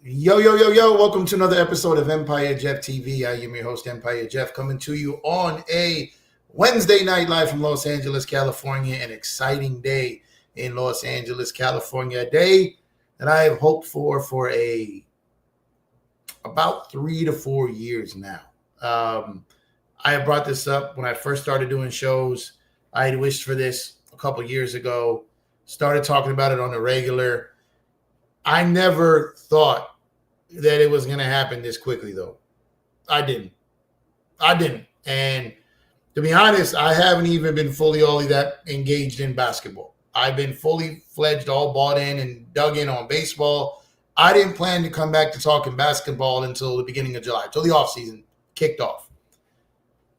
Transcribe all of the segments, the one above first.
Yo, yo, yo, yo. Welcome to another episode of Empire Jeff TV. I am your host, Empire Jeff, coming to you on a Wednesday night live from Los Angeles, California. An exciting day in Los Angeles, California. A day that I have hoped for about 3 to 4 years now. I have brought this up when I first started doing shows. I had wished for this a couple years ago. Started talking about it on the regular. I never thought that it was going to happen this quickly, though. I didn't. And to be honest, I haven't even been fully all that engaged in basketball. I've been fully fledged, all bought in and dug in on baseball. I didn't plan to come back to talking basketball until the beginning of July, until the offseason kicked off.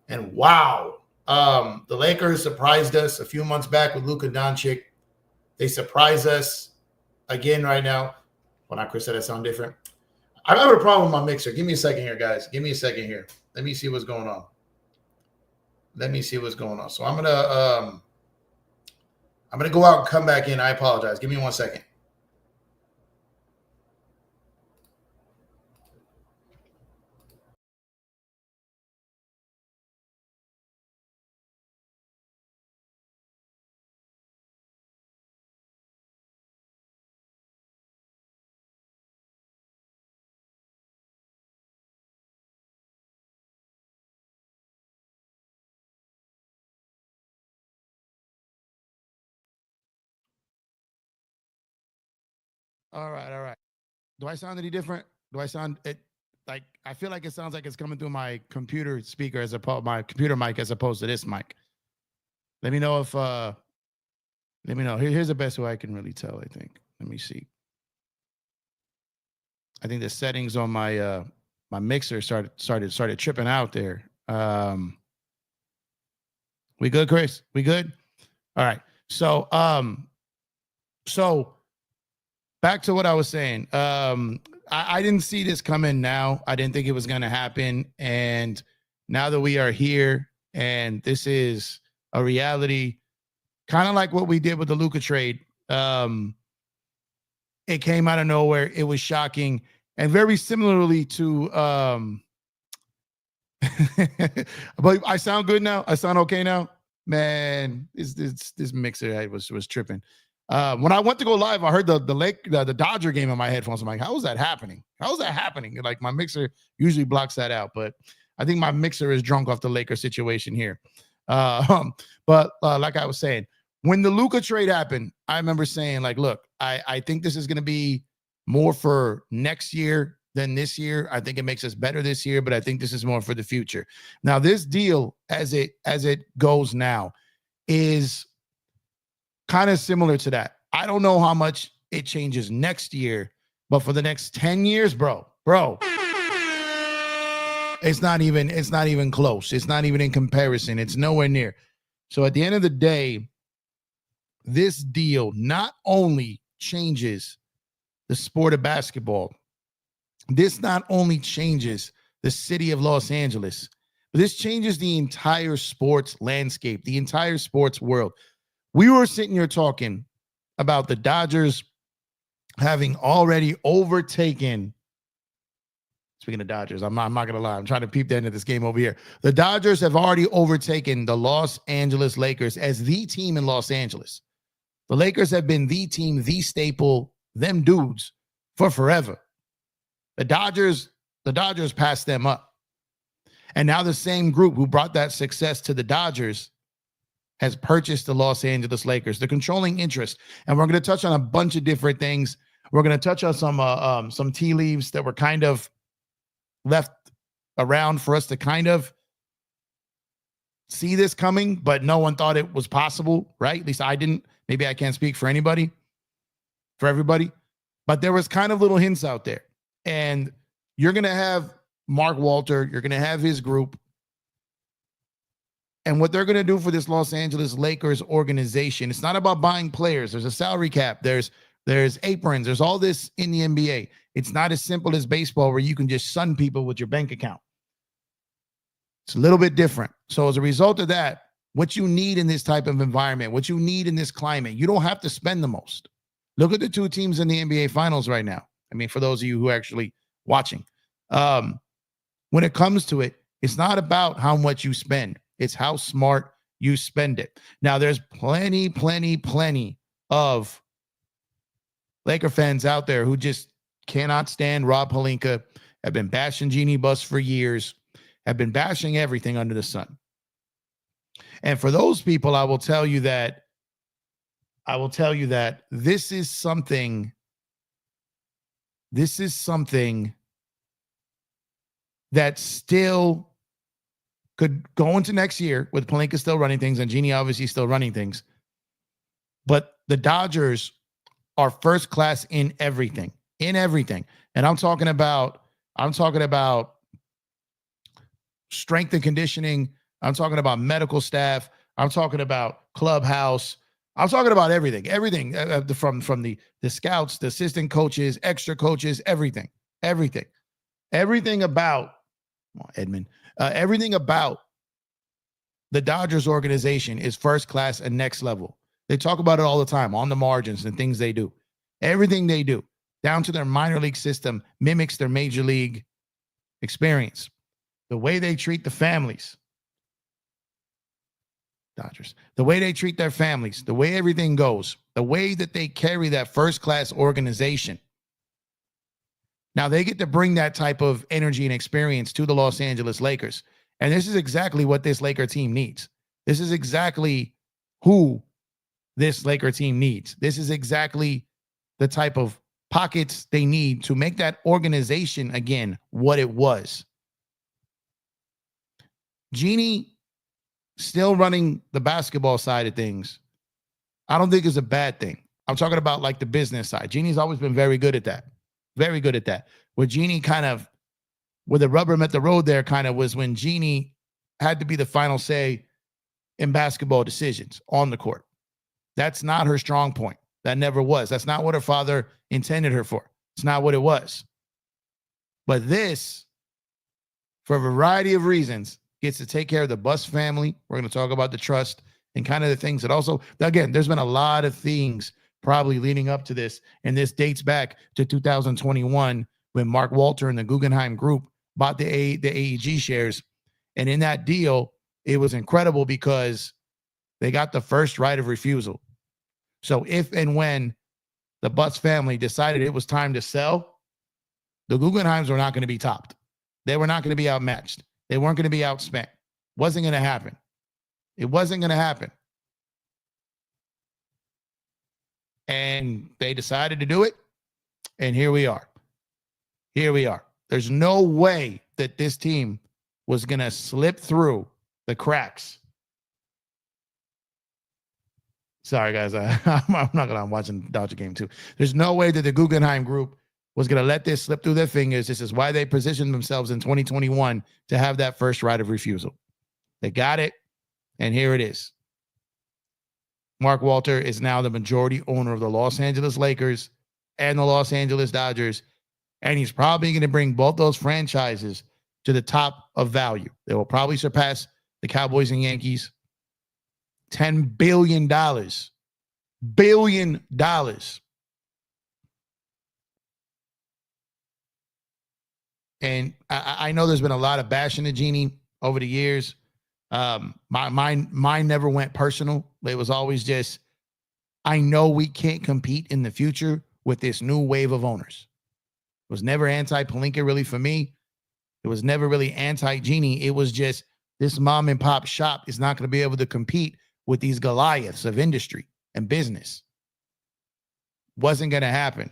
And wow, the Lakers surprised us a few months back with Luka Dončić. They surprise us again right now. Well, not Chris said that sound different. I'm having a problem with my mixer. Give me a second here, guys. Give me a second here. Let me see what's going on. Let me see what's going on. So I'm gonna go out and come back in. I apologize. Give me 1 second. All right, all right. Do I sound any different? Do I sound it like I feel like it sounds like it's coming through my computer speaker as opposed my computer mic as opposed to this mic. Let me know if let me know. Here's the best way I can really tell, I think. Let me see. I think the settings on my my mixer started tripping out there. We good, Chris? We good? All right. So so back to what I was saying. I didn't see this coming now. I didn't think it was going to happen. And now that we are here and this is a reality, kind of like what we did with the Luka trade, it came out of nowhere. It was shocking. And very similarly to, but I sound good now. I sound okay now, man. This mixer was tripping. When I went to go live, I heard the Dodger game in my headphones. I'm like, how is that happening? How is that happening? Like my mixer usually blocks that out, but I think my mixer is drunk off the Lakers situation here. But like I was saying, when the Luka trade happened, I remember saying, like, look, I think this is going to be more for next year than this year. I think it makes us better this year, but I think this is more for the future. Now, this deal, as it goes now, is kind of similar to that. I don't know how much it changes next year, but for the next 10 years, bro, it's not even close. It's not even in comparison. It's nowhere near. So at the end of the day, this deal not only changes the sport of basketball, this not only changes the city of Los Angeles, but this changes the entire sports landscape, the entire sports world. We were sitting here talking about the Dodgers having already overtaken. Speaking of Dodgers, I'm not going to lie. I'm trying to peep the end of this game over here. The Dodgers have already overtaken the Los Angeles Lakers as the team in Los Angeles. The Lakers have been the team, the staple, them dudes for forever. The Dodgers passed them up. And now the same group who brought that success to the Dodgers has purchased the Los Angeles Lakers, the controlling interest. And we're going to touch on a bunch of different things. We're going to touch on some tea leaves that were kind of left around for us to kind of see this coming, but no one thought it was possible, right? At least I didn't. Maybe I can't speak for everybody, but there was kind of little hints out there. And you're going to have Mark Walter, you're going to have his group. And what they're going to do for this Los Angeles Lakers organization, it's not about buying players. There's a salary cap. There's aprons. There's all this in the NBA. It's not as simple as baseball where you can just sun people with your bank account. It's a little bit different. So as a result of that, what you need in this type of environment, what you need in this climate, you don't have to spend the most. Look at the two teams in the NBA Finals right now. I mean, for those of you who are actually watching, when it comes to it, it's not about how much you spend. It's how smart you spend it. Now, there's plenty of Laker fans out there who just cannot stand Rob Pelinka, have been bashing Jeannie Buss for years, have been bashing everything under the sun. And for those people, I will tell you that this is something that still could go into next year with Pelinka still running things and Jeannie obviously still running things. But the Dodgers are first class in everything. And I'm talking about strength and conditioning. I'm talking about medical staff. I'm talking about clubhouse. I'm talking about everything from the scouts, the assistant coaches, extra coaches, everything about Edmund, everything about the Dodgers organization is first class and next level. They talk about it all the time on the margins and things they do. Everything they do, down to their minor league system, mimics their major league experience. The way they treat the families, Dodgers, the way they treat their families, the way everything goes, the way that they carry that first-class organization. Now, they get to bring that type of energy and experience to the Los Angeles Lakers. And this is exactly what this Laker team needs. This is exactly who this Laker team needs. This is exactly the type of pockets they need to make that organization, again, what it was. Jeanie still running the basketball side of things, I don't think is a bad thing. I'm talking about like the business side. Jeanie's always been very good at that. Very good at that. Where Jeanie kind of, where the rubber met the road there kind of was when Jeanie had to be the final say in basketball decisions on the court. That's not her strong point. That never was. That's not what her father intended her for. It's not what it was. But this, for a variety of reasons, gets to take care of the Buss family. We're going to talk about the trust and kind of the things that also, again, there's been a lot of things probably leading up to this. And this dates back to 2021 when Mark Walter and the Guggenheim Group bought the AEG shares. And in that deal, it was incredible because they got the first right of refusal. So if and when the Buss family decided it was time to sell, the Guggenheims were not going to be topped. They were not going to be outmatched. They weren't going to be outspent. Wasn't going to happen. It wasn't going to happen. And they decided to do it. And here we are. Here we are. There's no way that this team was going to slip through the cracks. Sorry, guys. I'm not going to watch the Dodger game too. There's no way that the Guggenheim Group was going to let this slip through their fingers. This is why they positioned themselves in 2021 to have that first right of refusal. They got it, and here it is. Mark Walter is now the majority owner of the Los Angeles Lakers and the Los Angeles Dodgers, and he's probably going to bring both those franchises to the top of value. They will probably surpass the Cowboys and Yankees. $10 billion. Billion dollars. And I know there's been a lot of bashing of Jeanie over the years. Mine never went personal. It was always just, I know we can't compete in the future with this new wave of owners. It was never anti-Pelinka really for me. It was never really anti-Jeanie. It was just this mom and pop shop is not going to be able to compete with these Goliaths of industry and business. Wasn't going to happen.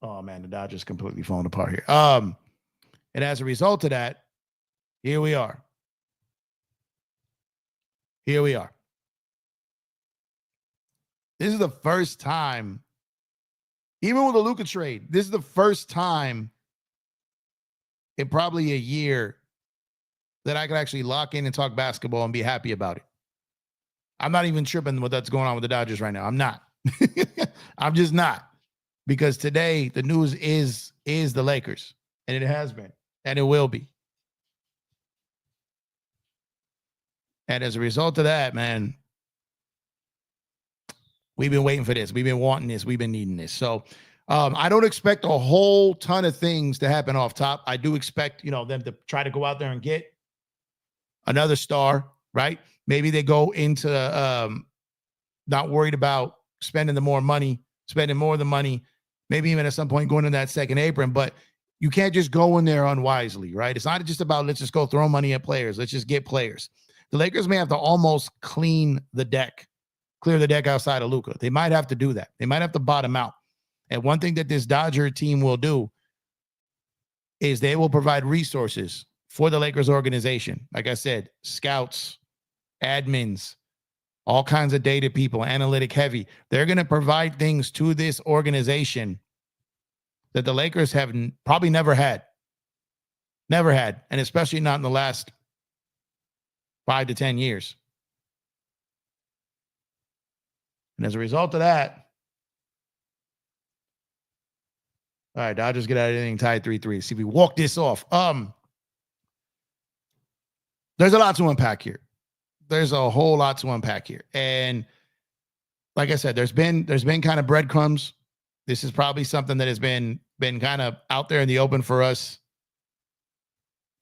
Oh, man, the Dodgers completely falling apart here. And as a result of that, here we are. Here we are. This is the first time, even with the Luka trade, this is the first time in probably a year that I could actually lock in and talk basketball and be happy about it. I'm not even tripping what that's going on with the Dodgers right now. I'm not. I'm just not. Because today the news is the Lakers, and it has been, and it will be. And as a result of that, man, we've been waiting for this. We've been wanting this. We've been needing this. So I don't expect a whole ton of things to happen off top. I do expect, them to try to go out there and get another star, right? Maybe they go into not worried about spending more of the money, maybe even at some point going in that second apron. But you can't just go in there unwisely, right? It's not just about let's just go throw money at players. Let's just get players. The Lakers may have to almost clear the deck outside of Luka. They might have to do that. They might have to bottom out. And one thing that this Dodger team will do is they will provide resources for the Lakers organization. Like I said, scouts, admins, all kinds of data people, analytic heavy. They're going to provide things to this organization that the Lakers have probably never had. Never had. And especially not in the last 5 to 10 years. And as a result of that, all right, Dodgers get out of anything tied 3-3. See if we walk this off. there's a lot to unpack here. There's a whole lot to unpack here. And like I said, there's been kind of breadcrumbs. This is probably something that has been kind of out there in the open for us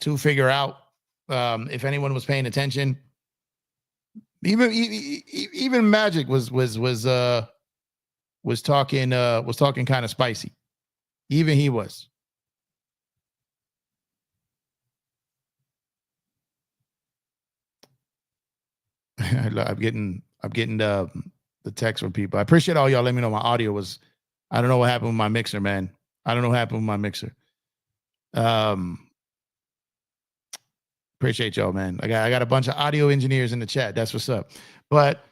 to figure out. If anyone was paying attention, even Magic was talking kind of spicy. Even he was. I'm getting the text from people. I appreciate all y'all. Let me know my audio was. I don't know what happened with my mixer, man. I don't know what happened with my mixer. Appreciate y'all, man. I got a bunch of audio engineers in the chat. That's what's up. But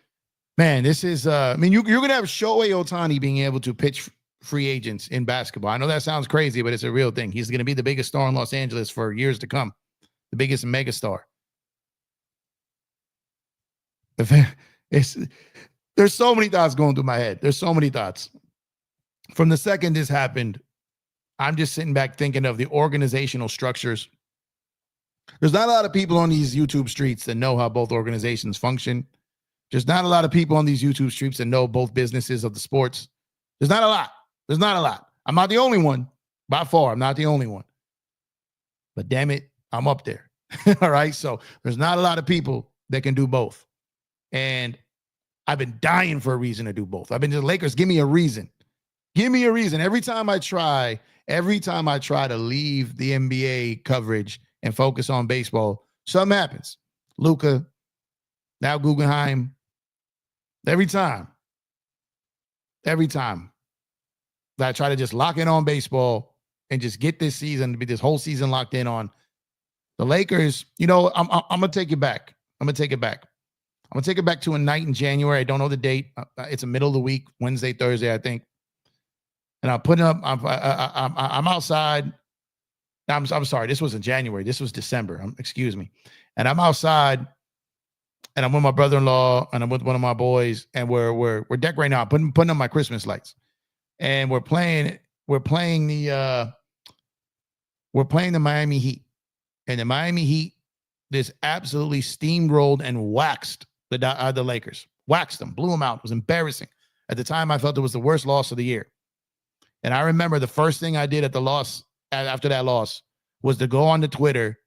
man, this is. I mean, you're gonna have Shohei Ohtani being able to pitch free agents in basketball. I know that sounds crazy, but it's a real thing. He's gonna be the biggest star in Los Angeles for years to come, the biggest megastar. There's so many thoughts going through my head. There's so many thoughts. From the second this happened, I'm just sitting back thinking of the organizational structures. There's not a lot of people on these YouTube streets that know how both organizations function. There's not a lot of people on these YouTube streets that know both businesses of the sports. There's not a lot. There's not a lot. I'm not the only one. By far, I'm not the only one. But damn it, I'm up there. All right? So there's not a lot of people that can do both. And I've been dying for a reason to do both. I've been to the Lakers. Give me a reason. Give me a reason. Every time I try to leave the NBA coverage and focus on baseball, something happens. Luka, now Guggenheim. Every time that I try to just lock in on baseball and just get this whole season locked in on the Lakers. You know, I'm gonna take it back. I'm gonna take it back to a night in January. I don't know the date. It's the middle of the week, Wednesday, Thursday, I think. And I'm putting up. I'm outside. I'm sorry. This wasn't January. This was December. Excuse me. And I'm outside, and I'm with my brother-in-law, and I'm with one of my boys, and we're decorating out, putting up my Christmas lights, and we're playing the Miami Heat, and the Miami Heat just absolutely steamrolled and waxed the Lakers, waxed them, blew them out. It was embarrassing. At the time, I felt it was the worst loss of the year. And I remember the first thing I did after that loss was to go on to Twitter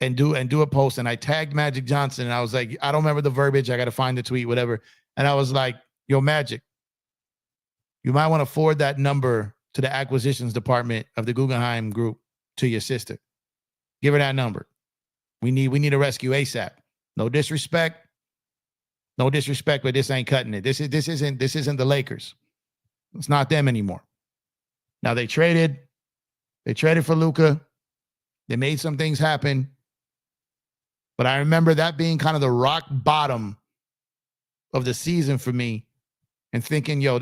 and do a post. And I tagged Magic Johnson. And I was like, I don't remember the verbiage. I got to find the tweet, whatever. And I was like, yo, Magic, you might want to forward that number to the acquisitions department of the Guggenheim Group to your sister. Give her that number. We need a rescue ASAP. No disrespect, but this ain't cutting it. This isn't the Lakers. It's not them anymore. Now they traded for Luka. They made some things happen. But I remember that being kind of the rock bottom of the season for me and thinking, yo,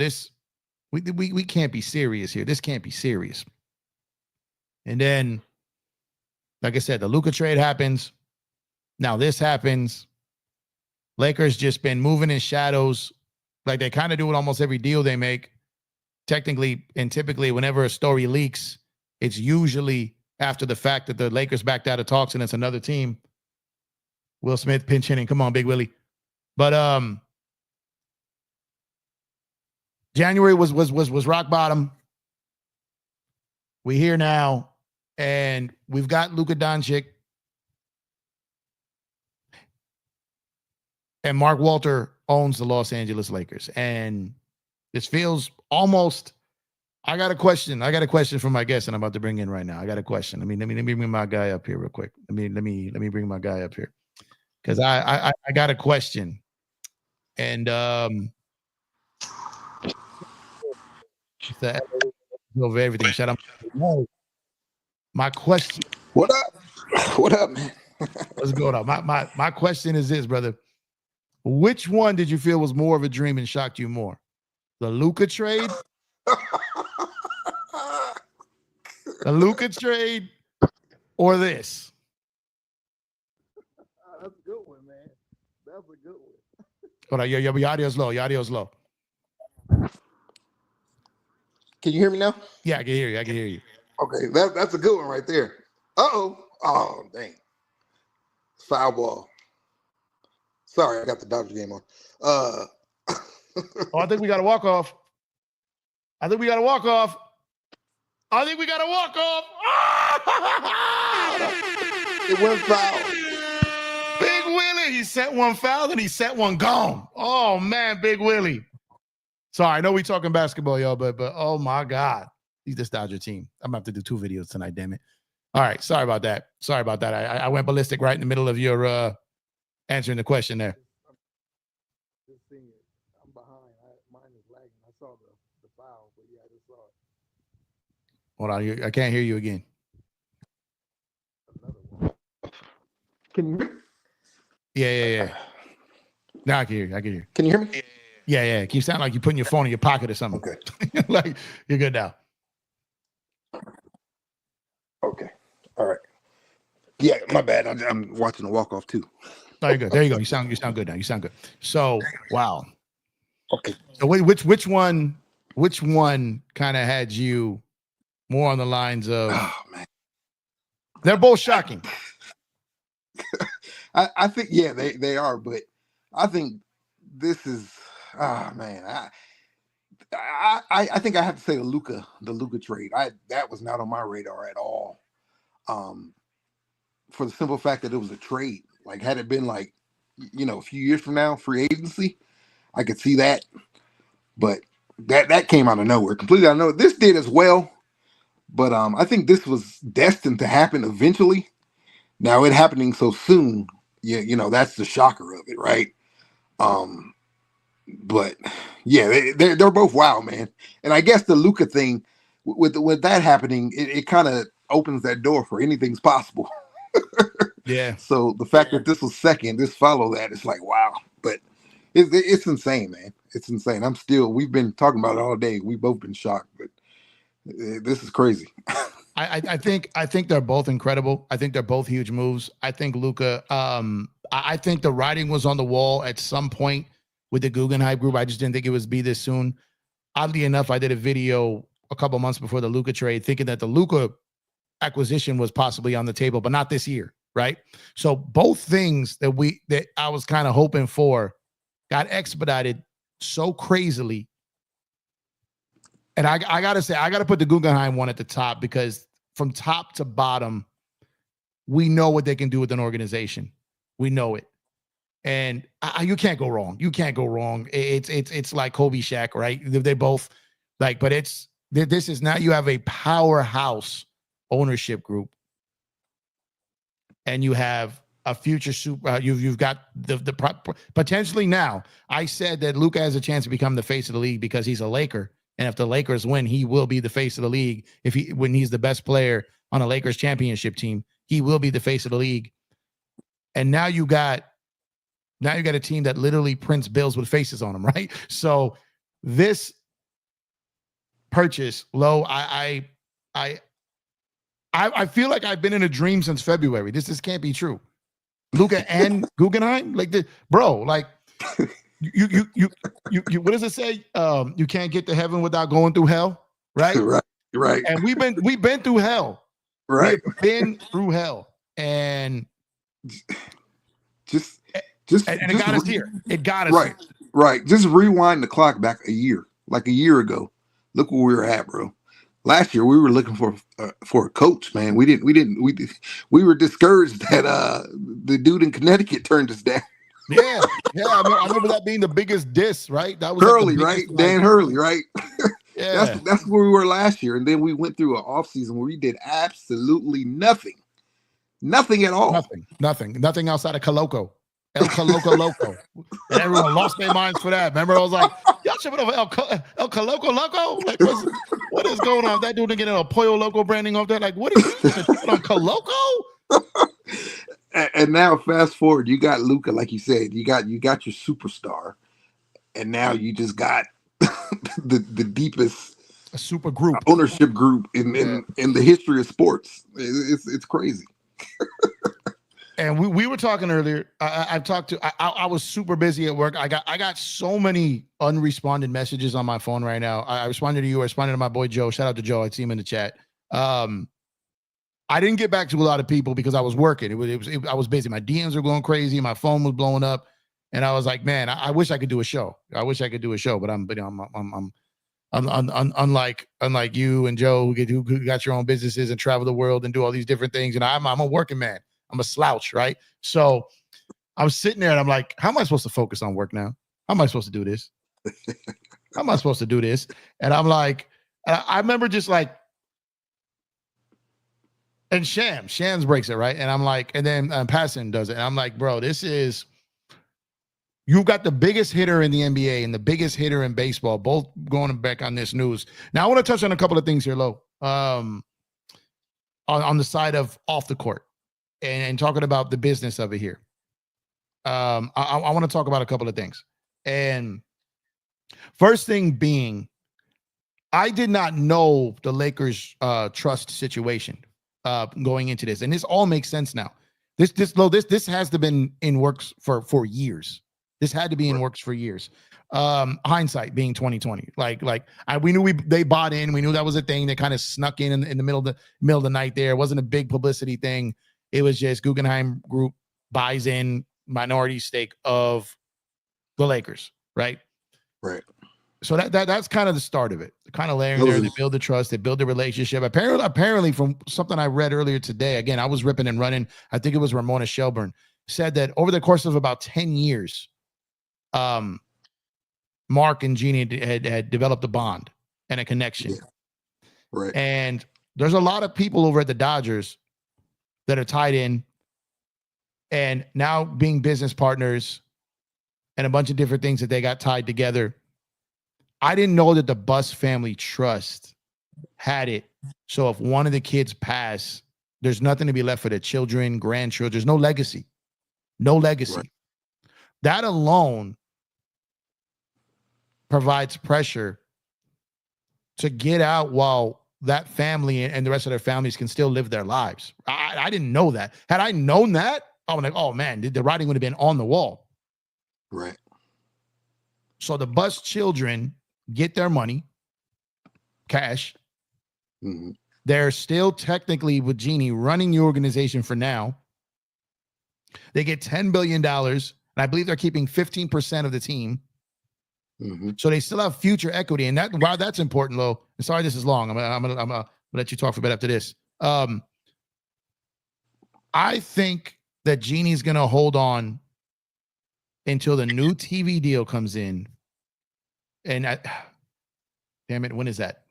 we can't be serious here. This can't be serious. And then, like I said, the Luka trade happens. Now this happens. Lakers just been moving in shadows like they kind of do with almost every deal they make. Technically and typically, whenever a story leaks, it's usually after the fact that the Lakers backed out of talks and it's another team. Will Smith pinch hitting. Come on, Big Willie. But January was rock bottom. We're here now, and we've got Luka Dončić and Mark Walter owns the Los Angeles Lakers. And this feels almost. I got a question for my guest, and I'm about to bring in right now. I got a question. Let me bring my guy up here real quick. Let me bring my guy up here because I got a question, and over everything. Shut up. My question. What up? What up, man? What's going on? My question is this, brother. Which one did you feel was more of a dream and shocked you more? The Luka trade? The Luka trade or this? That's a good one, man. That's a good one. Hold on, your audio's low. Your audio's low. Can you hear me now? Yeah, I can hear you. Okay, that's a good one right there. Oh, dang. Foul ball. Sorry, I got the Dodgers game on. Oh, I think we got a walk off. I think we got a walk off. It went foul. Big Willie, he set one foul, and he set one gone. Oh man, Big Willie. Sorry, I know we talking basketball, y'all, but oh my God, he's this Dodger team. I'm gonna have to do 2 videos tonight, damn it. All right, sorry about that. I went ballistic right in the middle of your answering the question there. Just seeing it. I'm behind. Mine is lagging. I saw the foul, but yeah, I just saw it. Hold on, I can't hear you again. Another one. Can you hear me? Yeah. Now I can hear you. Can you hear me? Yeah. You sound like you're putting your phone in your pocket or something. Okay. Like you're good now. Okay. All right. Yeah, my bad. I'm watching the walk off too. Oh, you're good. There you go. You sound good now. You sound good. So wow. Okay. So which one kind of had you more on the lines of? Oh man. They're both shocking. I think they are, but I think this is man. I think I have to say the Luka trade. That was not on my radar at all. For the simple fact that it was a trade. Like had it been like, a few years from now, free agency, I could see that. But that came out of nowhere, completely out of nowhere. This did as well, but I think this was destined to happen eventually. Now it happening so soon, that's the shocker of it, right? But yeah, they're both wild, man. And I guess the Luka thing, with that happening, it kind of opens that door for anything's possible. Yeah. So the fact that this was second, this follow that, it's like wow. But it's insane, man. It's insane. We've been talking about it all day. We've both been shocked, but this is crazy. I think they're both incredible. I think they're both huge moves. I think Luka. I think the writing was on the wall at some point with the Guggenheim group. I just didn't think it would be this soon. Oddly enough, I did a video a couple months before the Luka trade, thinking that the Luka acquisition was possibly on the table, but not this year, right? So both things that I was kind of hoping for got expedited so crazily. And I gotta say, I gotta put the Guggenheim one at the top because from top to bottom, we know what they can do with an organization. We know it, and you can't go wrong. You can't go wrong. It's like Kobe, Shaq, right? They both like, but this is now you have a powerhouse ownership group, and you have a future super. You've got the potentially now. I said that Luka has a chance to become the face of the league because he's a Laker. And if the Lakers win, he will be the face of the league. When he's the best player on a Lakers championship team, he will be the face of the league. And now you got a team that literally prints bills with faces on them, right? So this purchase, Lo, I feel like I've been in a dream since February. This can't be true. Luka and Guggenheim, You what does it say? You can't get to heaven without going through hell, right? Right. And we've been through hell. Right. We've been through hell. And just it got us here. It got us right. here. Right. Just rewind the clock back a year ago. Look where we were at, bro. Last year we were looking for a coach, man. We were discouraged that the dude in Connecticut turned us down. Yeah. I remember that being the biggest diss, right? That was Hurley, right? Dan Hurley, right? Yeah. That's where we were last year, and then we went through an offseason where we did absolutely nothing at all. Nothing outside of Coloco. El Coloco Loco. And everyone lost their minds for that. Remember, I was like, y'all tripping over El Coloco Loco? Like, what is going on? That dude getting a Pollo Loco branding off there? Like, what is he on Coloco? And now, fast forward, you got Luka, like you said, you got your superstar, and now you just got the deepest super group ownership group in the history of sports. It's crazy. And we were talking earlier. I was super busy at work. I got so many unresponded messages on my phone right now. I responded to you. I responded to my boy Joe. Shout out to Joe. I see him in the chat. I didn't get back to a lot of people because I was working. I was busy. My DMs were going crazy. My phone was blowing up, and I was like, man, I wish I could do a show. But I'm unlike you and Joe who got your own businesses and travel the world and do all these different things. And I'm a working man. I'm a slouch, right? So I was sitting there and I'm like, how am I supposed to focus on work now? How am I supposed to do this? How am I supposed to do this? And I'm like, I remember just like, and Shams breaks it, right? And I'm like, and then Passon does it. And I'm like, bro, you've got the biggest hitter in the NBA and the biggest hitter in baseball, both going back on this news. Now, I want to touch on a couple of things here, Lo, on the side of off the court and talking about the business of it here. I want to talk about a couple of things. And first thing being, I did not know the Lakers trust situation going into this, and this all makes sense now. This has to been in works for years. This had to be in works for years. Hindsight being 2020. We knew they bought in. We knew that was a thing. They kind of snuck in the middle of the night there. It wasn't a big publicity thing. It was just Guggenheim Group buys in minority stake of the Lakers, right? Right. So that's kind of the start of it. Kind of layering there, they build the trust, they build the relationship. Apparently, from something I read earlier today, again, I was ripping and running. I think it was Ramona Shelburne said that over the course of about 10 years, Mark and Jeannie had developed a bond and a connection. Yeah. Right. And there's a lot of people over at the Dodgers that are tied in and now being business partners and a bunch of different things that they got tied together. I didn't know that the Buss Family Trust had it. So if one of the kids pass, there's nothing to be left for the children, grandchildren. There's no legacy. No legacy. Right. That alone provides pressure to get out while that family and the rest of their families can still live their lives. I didn't know that. Had I known that, I was like, oh man, the writing would have been on the wall. Right. So the Buss children get their money, cash. Mm-hmm. They're still technically with Jeannie running the organization for now. They get $10 billion, and I believe they're keeping 15% of the team. Mm-hmm. So they still have future equity, and that's important, Lo. Sorry, this is long. I'm gonna let you talk for a bit after this. I think that Jeannie's gonna hold on until the new TV deal comes in. And damn it, when is that?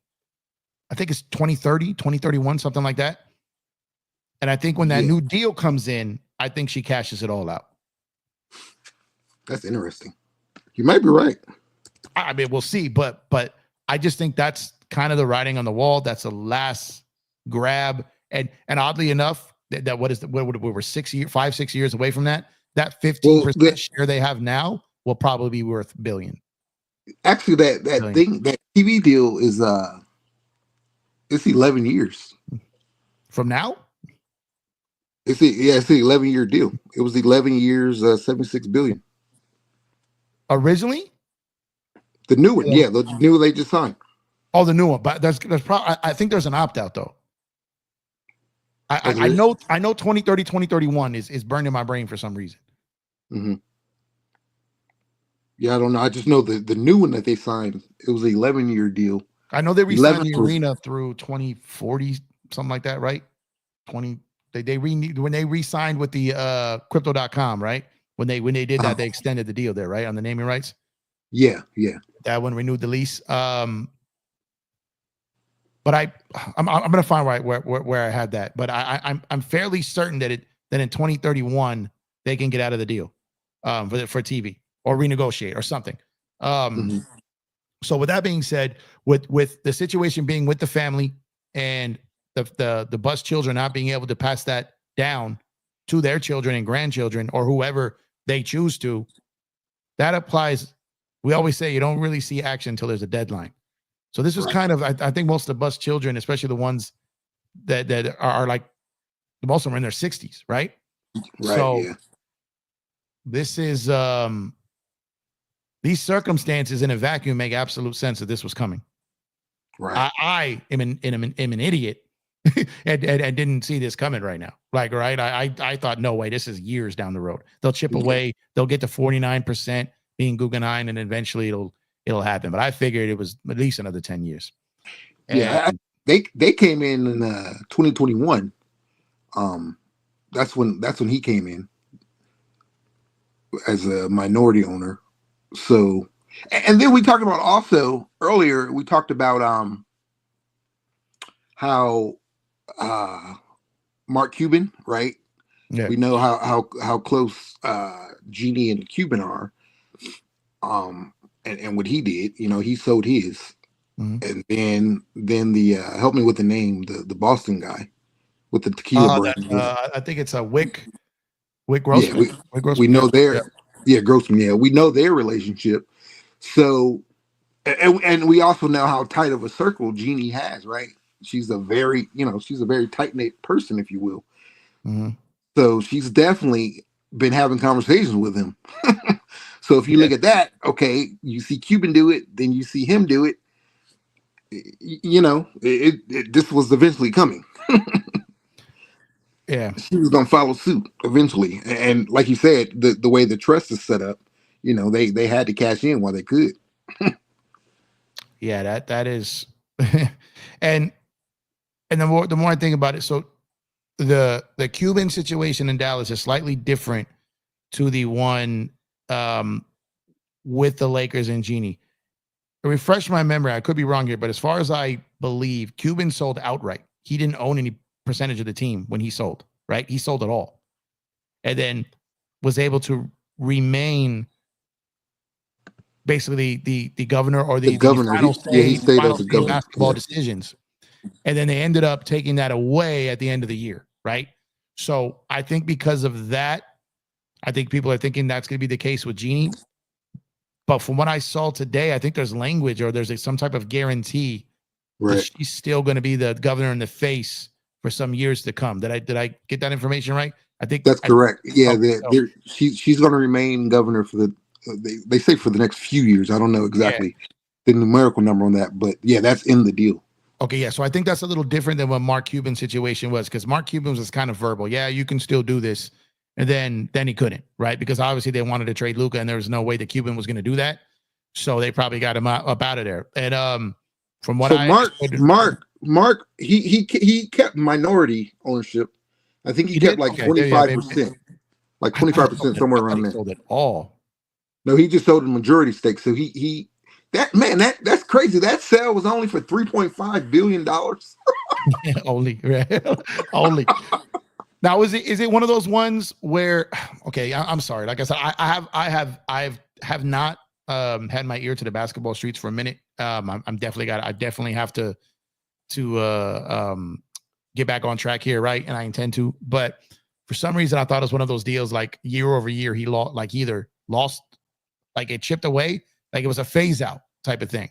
I think it's 2030, 2031, something like that. And I think when that new deal comes in, I think she cashes it all out. That's interesting. You might be right. I mean, we'll see, but I just think that's kind of the writing on the wall. That's a last grab. And oddly enough, that we're 5-6 years away from that. That 15% share they have now will probably be worth $1 billion. Actually, that TV deal is it's 11 years from now. It's an 11-year deal. It was 11 years, $76 billion. Originally, the new one, the new one they just signed. Oh, the new one, but there's probably I think there's an opt out though. I know 2030, 2031 is burned in my brain for some reason. Mm-hmm. Yeah, I don't know. I just know the new one that they signed. It was an 11-year deal. I know they re-signed the arena through 2040, something like that, right? When they re-signed with the crypto.com, right? When they did that, they extended the deal there, right? On the naming rights. Yeah. That one renewed the lease. But I'm gonna find where I had that. But I'm fairly certain that in 2031 they can get out of the deal for TV or renegotiate or something. So with that being said, with the situation being with the family and the Buss children not being able to pass that down to their children and grandchildren or whoever they choose to, that applies. We always say you don't really see action until there's a deadline. So this was kind of, I think most of the Buss children, especially the ones that are like, most of them are in their 60s, right? So this is, these circumstances in a vacuum make absolute sense that this was coming. Right. I am an idiot and didn't see this coming right now. Like, right. I thought, no way, this is years down the road. They'll chip away, they'll get to 49% being Guggenheim, and eventually it'll happen. But I figured it was at least another 10 years. Yeah, they came in 2021. That's when he came in as a minority owner. So, and then we talked about also earlier, we talked about how Mark Cuban, right? Yeah. We know how close Jeannie and Cuban are. And what he did, he sold his. And then the help me with the name, the Boston guy with the tequila brand. I think it's a Wick Grossman. Yeah, we know their Grossman. Yeah, we know their relationship. So, and we also know how tight of a circle Jeannie has, right? She's a very tight knit person, if you will. So she's definitely been having conversations with him. So if you look at that, okay, you see Cuban do it, then you see him do it. This was eventually coming. Yeah, she was gonna follow suit eventually, and like you said, the way the trust is set up, they had to cash in while they could. Yeah, that is, and the more I think about it, so the Cuban situation in Dallas is slightly different to the one with the Lakers and Jeannie. Refresh my memory, I could be wrong here, but as far as I believe, Cuban sold outright. He didn't own any percentage of the team when he sold, right? He sold it all, and then was able to remain basically the governor or the governor. Final he stayed final as the governor. Basketball decisions, and then they ended up taking that away at the end of the year, right? So I think because of that, I think people are thinking that's going to be the case with Jeannie. But from what I saw today, I think there's language or there's some type of guarantee that she's still going to be the governor in the face for some years to come. Did I get that information right? I think that's correct. She's going to remain governor for the. They say for the next few years. I don't know exactly the numerical number on that, but yeah, that's in the deal. Okay, yeah. So I think that's a little different than what Mark Cuban's situation was, because Mark Cuban was kind of verbal. Yeah, you can still do this. And then he couldn't, right? Because obviously they wanted to trade Luka, and there was no way that Cuban was going to do that. So they probably got him up out of there. And from what Mark, he kept minority ownership. I think he kept like 25%, like 25%, somewhere around there. Sold it all. No, he just sold a majority stake. So that's crazy. That sale was only for $3.5 billion. only. Now, is it one of those ones where? Okay, I'm sorry. Like I said, I have not had my ear to the basketball streets for a minute. I definitely have to get back on track here, right? And I intend to. But for some reason, I thought it was one of those deals like year over year he lost, like either lost, like it chipped away, like it was a phase out type of thing.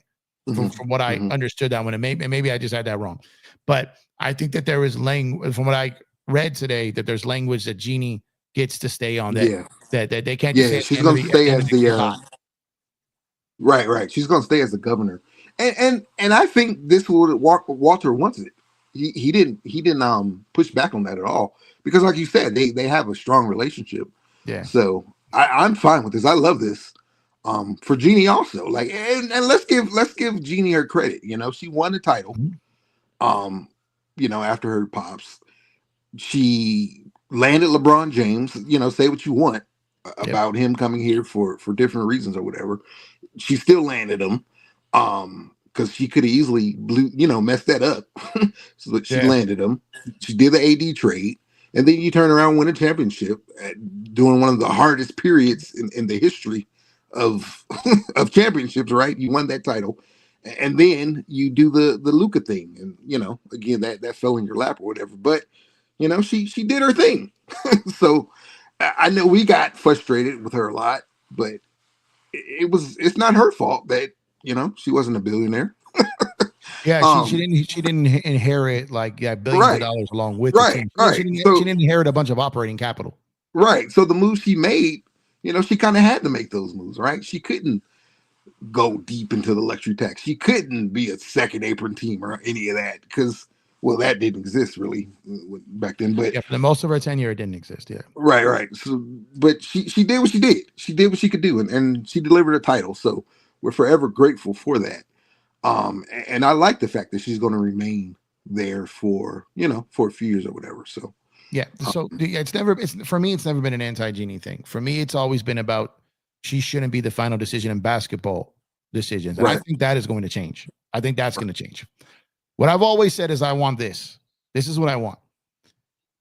From what I understood that one, and maybe I just had that wrong. But I think that there is language from what I read today that there's language that Jeannie gets to stay on that. That they can't. She's going to stay as the right. She's going to stay as the governor, and I think this would Walter wants it. He didn't push back on that at all, because like you said, they have a strong relationship. Yeah. So I'm fine with this. I love this. For Jeannie also, like, and let's give Jeannie her credit. She won the title. After her pops. She landed LeBron James, say what you want about him coming here for different reasons or whatever. She still landed him because she could have easily messed that up. So she landed him. She did the AD trade. And then you turn around and win a championship during one of the hardest periods in the history of championships, right? You won that title. And then you do the Luka thing. And, again, that fell in your lap or whatever. But she did her thing. So I know we got frustrated with her a lot, but it's not her fault that, she wasn't a billionaire. Yeah, she didn't inherit like billions of dollars along with the team. She didn't inherit a bunch of operating capital. Right. So the moves she made, she kind of had to make those moves, right? She couldn't go deep into the luxury tax. She couldn't be a second apron team or any of that because Well, that didn't exist really back then, but Yeah, for the most of her tenure, it didn't exist. Yeah. right. So, but she did what she did. She did what she could do, and she delivered a title. So we're forever grateful for that. And I like the fact that she's going to remain there for for a few years or whatever. So Yeah. So it's for me, it's never been an anti-Genie thing. For me, it's always been about she shouldn't be the final decision in basketball decisions. And I think that is going to change. I think that's going to change. What I've always said is I want this. This is what I want.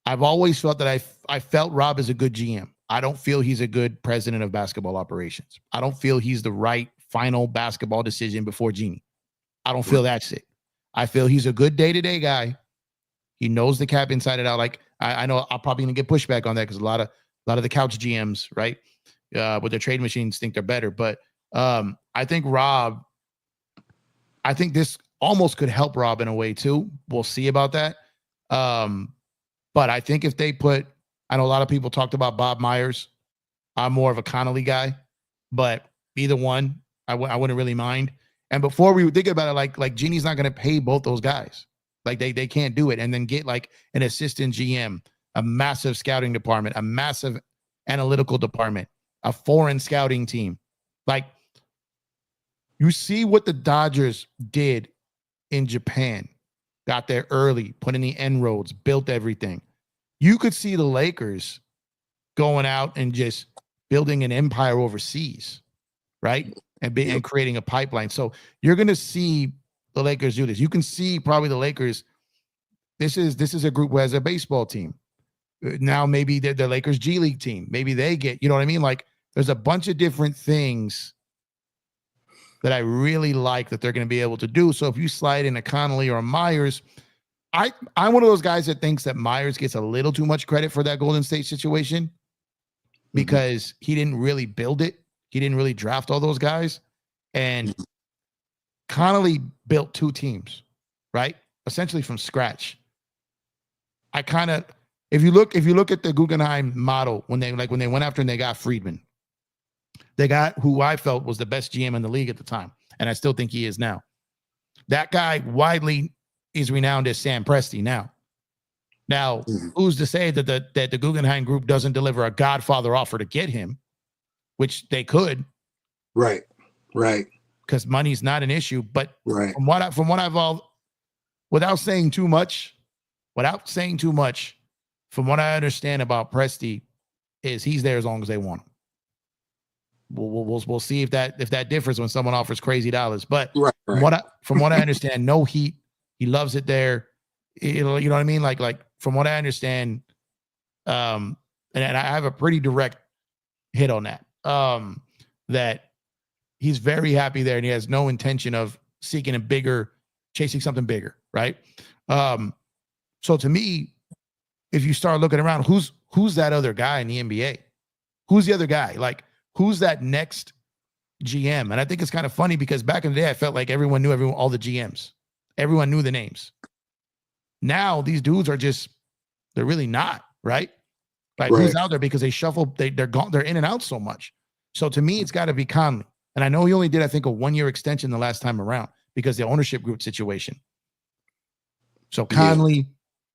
I've always felt that I felt Rob is a good GM. I don't feel he's a good president of basketball operations. I don't feel he's the right final basketball decision before Genie. I don't feel that's it. I feel he's a good day-to-day guy. He knows the cap inside and out. Like I know I'm probably gonna get pushback on that because a lot of the couch GMs, right, with their trade machines think they're better. But I think this almost could help Rob in a way too. We'll see about that. But I think if they put, I know a lot of people talked about Bob Myers. I'm more of a Connolly guy, but either one, I wouldn't really mind. And before we think about it, like Genie's not going to pay both those guys. Like they can't do it. And then get like an assistant GM, a massive scouting department, a massive analytical department, a foreign scouting team. Like you see what the Dodgers did in Japan, got there early, put in the En-ROADs, built everything. You could see the Lakers going out and just building an empire overseas, right? And creating a pipeline. So you're going to see the Lakers do this. You can see probably the Lakers. This is a group who has a baseball team. Now maybe they're the Lakers G League team. Maybe they get, you know what I mean? Like there's a bunch of different things that I really like that they're going to be able to do. So if you slide in a Connolly or a Myers, I'm one of those guys that thinks that Myers gets a little too much credit for that Golden State situation because he didn't really build it. He didn't really draft all those guys. And Connolly built two teams, right? Essentially from scratch. If you look at the Guggenheim model, when they went after and they got Friedman, they got who I felt was the best GM in the league at the time. And I still think he is now. That guy widely is renowned as Sam Presti now. Now, who's to say that the Guggenheim group doesn't deliver a Godfather offer to get him, which they could. Right. Because money's not an issue. But from what I've without saying too much, from what I understand about Presti, is he's there as long as they want him. We'll see if that differs when someone offers crazy dollars. But from what I understand, no heat. He loves it there. You know what I mean? Like from what I understand, and I have a pretty direct hit on that. That he's very happy there, and he has no intention of chasing something bigger, right? So to me, if you start looking around, who's that other guy in the NBA? Who's the other guy? Like, who's that next GM? And I think it's kind of funny because back in the day, I felt like everyone knew all the GMs. Everyone knew the names. Now these dudes they're really not, right? Like who's out there because they shuffle, they're gone, they're in and out so much. So to me, it's got to be Conley. And I know he only did, I think, a 1-year extension the last time around because the ownership group situation. So Conley,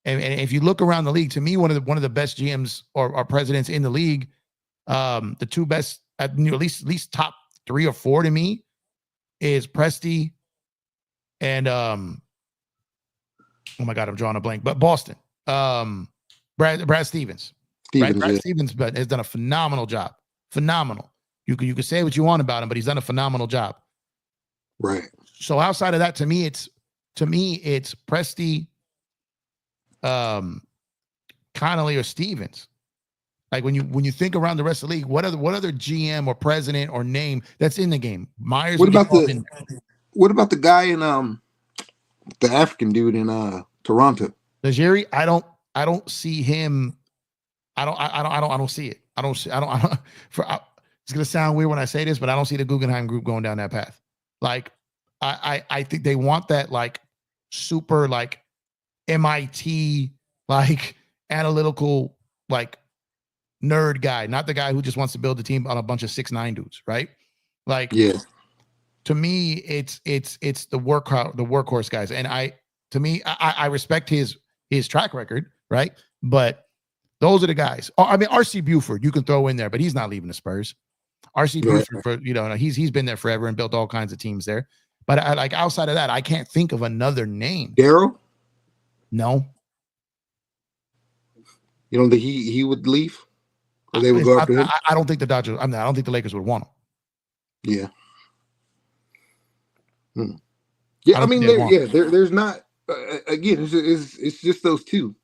and if you look around the league, to me, one of the best GMs or presidents in the league, the two best, at least top 3 or 4 to me, is Presti and oh my God, I'm drawing a blank. But Boston, Brad Stevens. Right? Brad Stevens has done a phenomenal job. Phenomenal. You can say what you want about him, but he's done a phenomenal job. Right. So outside of that, to me, it's Presti, Connolly, or Stevens. Like when you think around the rest of the league, what other GM or president or name that's in the game? Myers. What about the guy in the African dude in Toronto? Legere? I don't see him. I don't see it. It's gonna sound weird when I say this, but I don't see the Guggenheim group going down that path. Like I think they want that like super like MIT like analytical like nerd guy, not the guy who just wants to build a team on a bunch of 6'9" dudes, right? Like, to me, it's the workhorse guys, and to me, I respect his track record, right? But those are the guys. I mean, RC Buford, you can throw in there, but he's not leaving the Spurs. RC Buford, for he's been there forever and built all kinds of teams there. But I like outside of that, I can't think of another name. Daryl? No. You don't think he would leave? Or they would go after him? I don't think the Dodgers. I don't think the Lakers would want him. Yeah. Yeah, I mean, there's not. Again, it's just those two.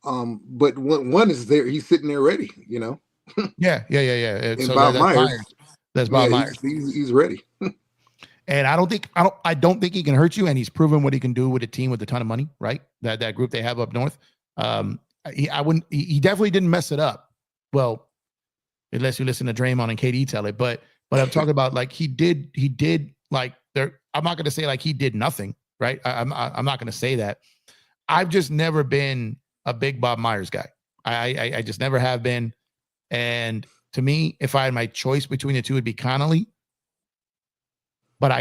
But one is there. He's sitting there ready. Yeah. And so Bob Myers. That's Bob Myers. He's ready. And I don't think he can hurt you. And he's proven what he can do with a team with a ton of money, right? That group they have up north. He definitely didn't mess it up. Well, unless you listen to Draymond and KD tell it, but I'm talking about like he did like there. I'm not going to say like he did nothing, right? I'm not going to say that. I've just never been a big Bob Myers guy. I just never have been. And to me, if I had my choice between the two, it'd be Connolly. But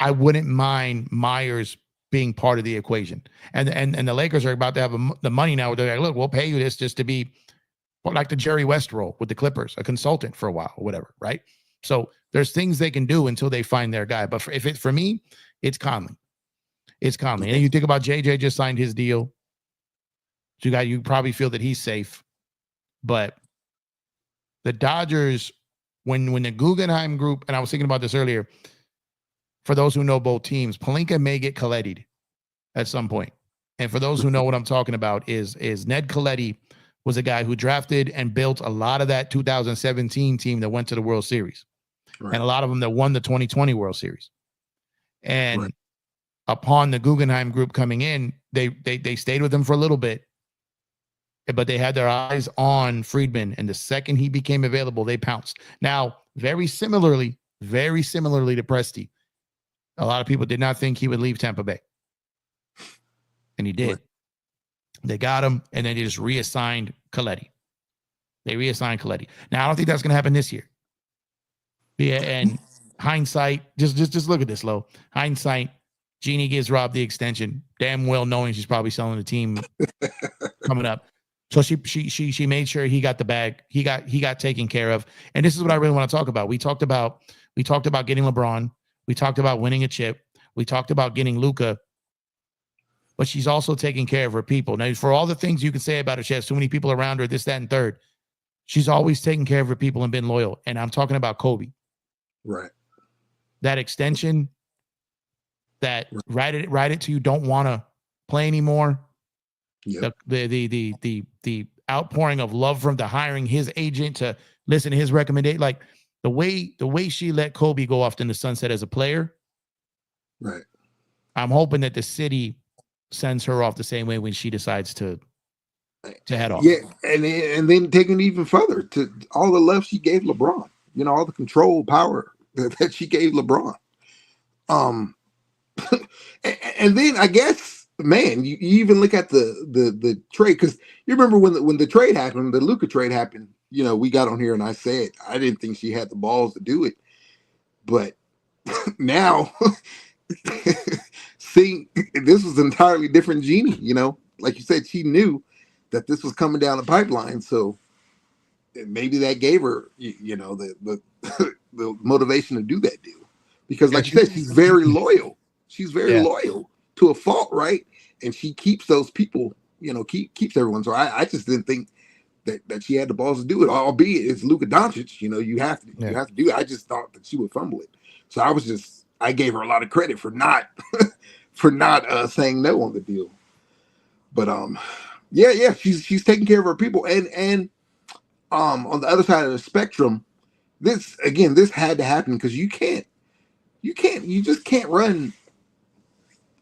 I wouldn't mind Myers being part of the equation. And the Lakers are about to have the money now. They're like, look, we'll pay you this just to be like the Jerry West role with the Clippers, a consultant for a while or whatever, right? So there's things they can do until they find their guy. But for me, it's Conley. It's Conley. And you think about JJ just signed his deal. So you probably feel that he's safe. But the Dodgers, when the Guggenheim group, and I was thinking about this earlier, for those who know both teams, Pelinka may get Coletti'd at some point. And for those who know what I'm talking about, is Ned Coletti was a guy who drafted and built a lot of that 2017 team that went to the World Series. Right. And a lot of them that won the 2020 World Series. And upon the Guggenheim group coming in, they stayed with him for a little bit, but they had their eyes on Friedman. And the second he became available, they pounced. Now, very similarly to Presti, a lot of people did not think he would leave Tampa Bay. And he did. Right. They got him, and then they just reassigned Coletti. They reassigned Coletti. Now, I don't think that's going to happen this year. Yeah, and hindsight, just look at this, Lo. Hindsight, Jeannie gives Rob the extension, damn well knowing she's probably selling the team coming up. So she made sure he got the bag. He got taken care of. And this is what I really want to talk about. We talked about getting LeBron. We talked about winning a chip. We talked about getting Luka. But she's also taking care of her people. Now, for all the things you can say about her, she has too many people around her, this, that, and third. She's always taken care of her people and been loyal. And I'm talking about Kobe. Right. That extension, that write it to you don't want to play anymore. Yep. The outpouring of love from the hiring his agent to listen to his recommendation, like the way she let Kobe go off in the sunset as a player. Right. I'm hoping that the city sends her off the same way when she decides to head off. Yeah, and then taking it even further to all the love she gave LeBron. All the control power that she gave LeBron. And then I guess, man, you even look at the trade, because you remember when the trade happened, the Luka trade happened. We got on here and I said I didn't think she had the balls to do it, but now. See, this was an entirely different Jeannie, like you said, she knew that this was coming down the pipeline. So maybe that gave her, the motivation to do that deal, because like you said, she's very loyal. She's very loyal to a fault. Right. And she keeps those people, keeps everyone. So I just didn't think that she had the balls to do it, albeit it's Luka Dončić, you have to do it. I just thought that she would fumble it. So I gave her a lot of credit for not saying no on the deal. But she's taking care of her people, and on the other side of the spectrum, this had to happen, because you just can't run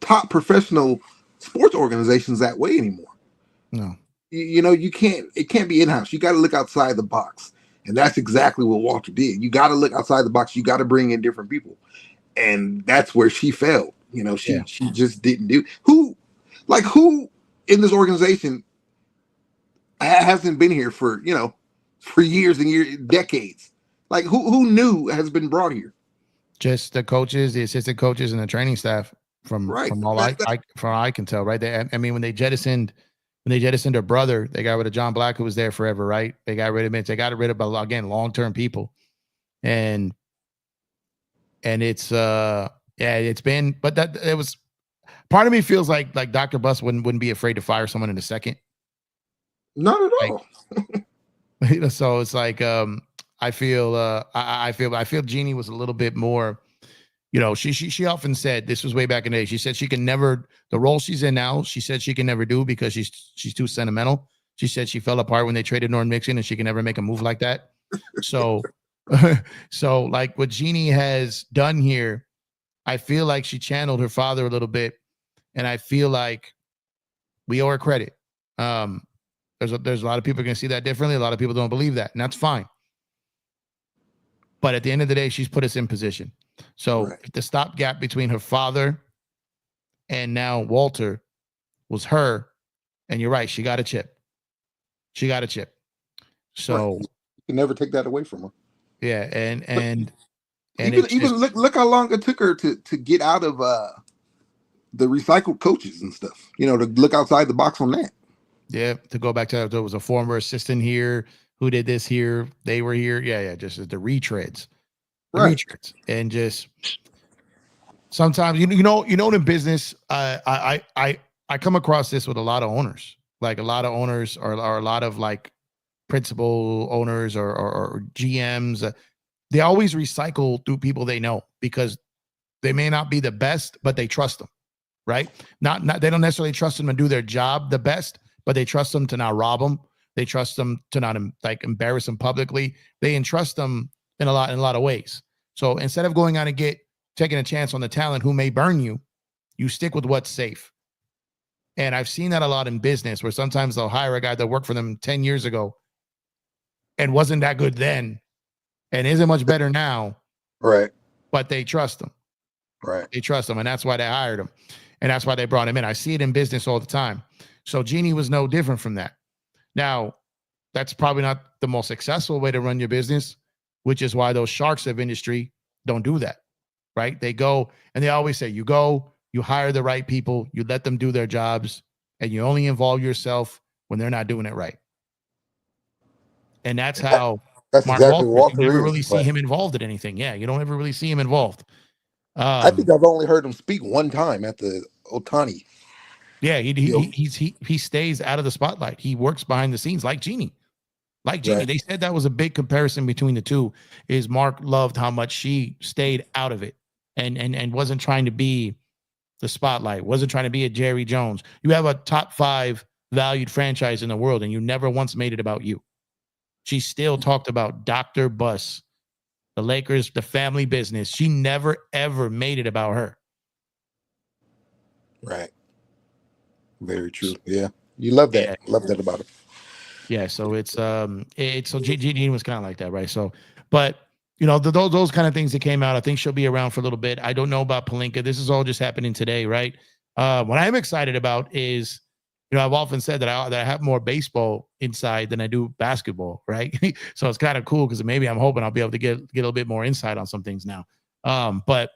top professional sports organizations that way anymore. No, you can't. It can't be in-house. You got to look outside the box, and that's exactly what Walter did. You got to look outside the box. You got to bring in different people. And that's where she failed. She just didn't do. Who in this organization hasn't been here for years and years, decades? Like who new has been brought here? Just the coaches, the assistant coaches, and the training staff. from Right. from all I can tell, right? I mean, when they jettisoned her brother, they got rid of John Black, who was there forever, right? They got rid of Mitch. They got rid of, again, long-term people, and it's it's been, but that it was part of me feels like Dr. Bus wouldn't be afraid to fire someone in a second. Not at all. So it's like I feel Jeannie was a little bit more, she often said, this was way back in the day, she said she can never, the role she's in now, she said she can never do because she's too sentimental. She said she fell apart when they traded Norm Nixon and she can never make a move like that. So so like what Jeannie has done here, I feel like she channeled her father a little bit, and I feel like we owe her credit. There's a lot of people going to see that differently. A lot of people don't believe that, and that's fine. But at the end of the day, she's put us in position. So the stopgap between her father and now Walter was her. And you're right. She got a chip. So you can never take that away from her. Yeah. And even look how long it took her to get out of the recycled coaches and stuff, to look outside the box on that. Yeah. To go back to, there was a former assistant here who did this here. They were here. Yeah. Just the retreads. Retreads. And just sometimes, in business, I come across this with a lot of owners. Like a lot of owners or a lot of like principal owners or GMs. They always recycle through people they know because they may not be the best, but they trust them, right? Not they don't necessarily trust them to do their job the best, but they trust them to not rob them. They trust them to not embarrass them publicly. They entrust them in a lot of ways. So instead of going out and taking a chance on the talent who may burn you, you stick with what's safe. And I've seen that a lot in business where sometimes they'll hire a guy that worked for them 10 years ago and wasn't that good then and isn't much better now. Right. But they trust him. Right. They trust him. And that's why they hired him. And that's why they brought him in. I see it in business all the time. So Jeannie was no different from that. Now, that's probably not the most successful way to run your business, which is why those sharks of industry don't do that, right? They go, and they always say, you go, you hire the right people, you let them do their jobs, and you only involve yourself when they're not doing it right. And that's how that's Mark exactly Walters, Walter you never is, really see him involved in anything. Yeah, you don't ever really see him involved. I think I've only heard him speak one time at the Ohtani. Yeah, he stays out of the spotlight. He works behind the scenes like Jeannie. Right. They said that was a big comparison between the two. Is Mark loved how much she stayed out of it and wasn't trying to be the spotlight, wasn't trying to be a Jerry Jones. You have a top 5 valued franchise in the world, and you never once made it about you. She still talked about Dr. Bus, the Lakers, the family business. She never, ever made it about her. Right. Very true. Yeah. You love that. Yeah. Love that about her. Yeah. So it's so Jeannie was kind of like that. Right. So, but those kind of things that came out, I think she'll be around for a little bit. I don't know about Pelinka. This is all just happening today. Right. What I'm excited about is, I've often said that I have more baseball inside than I do basketball, right? So it's kind of cool because maybe I'm hoping I'll be able to get a little bit more insight on some things now. But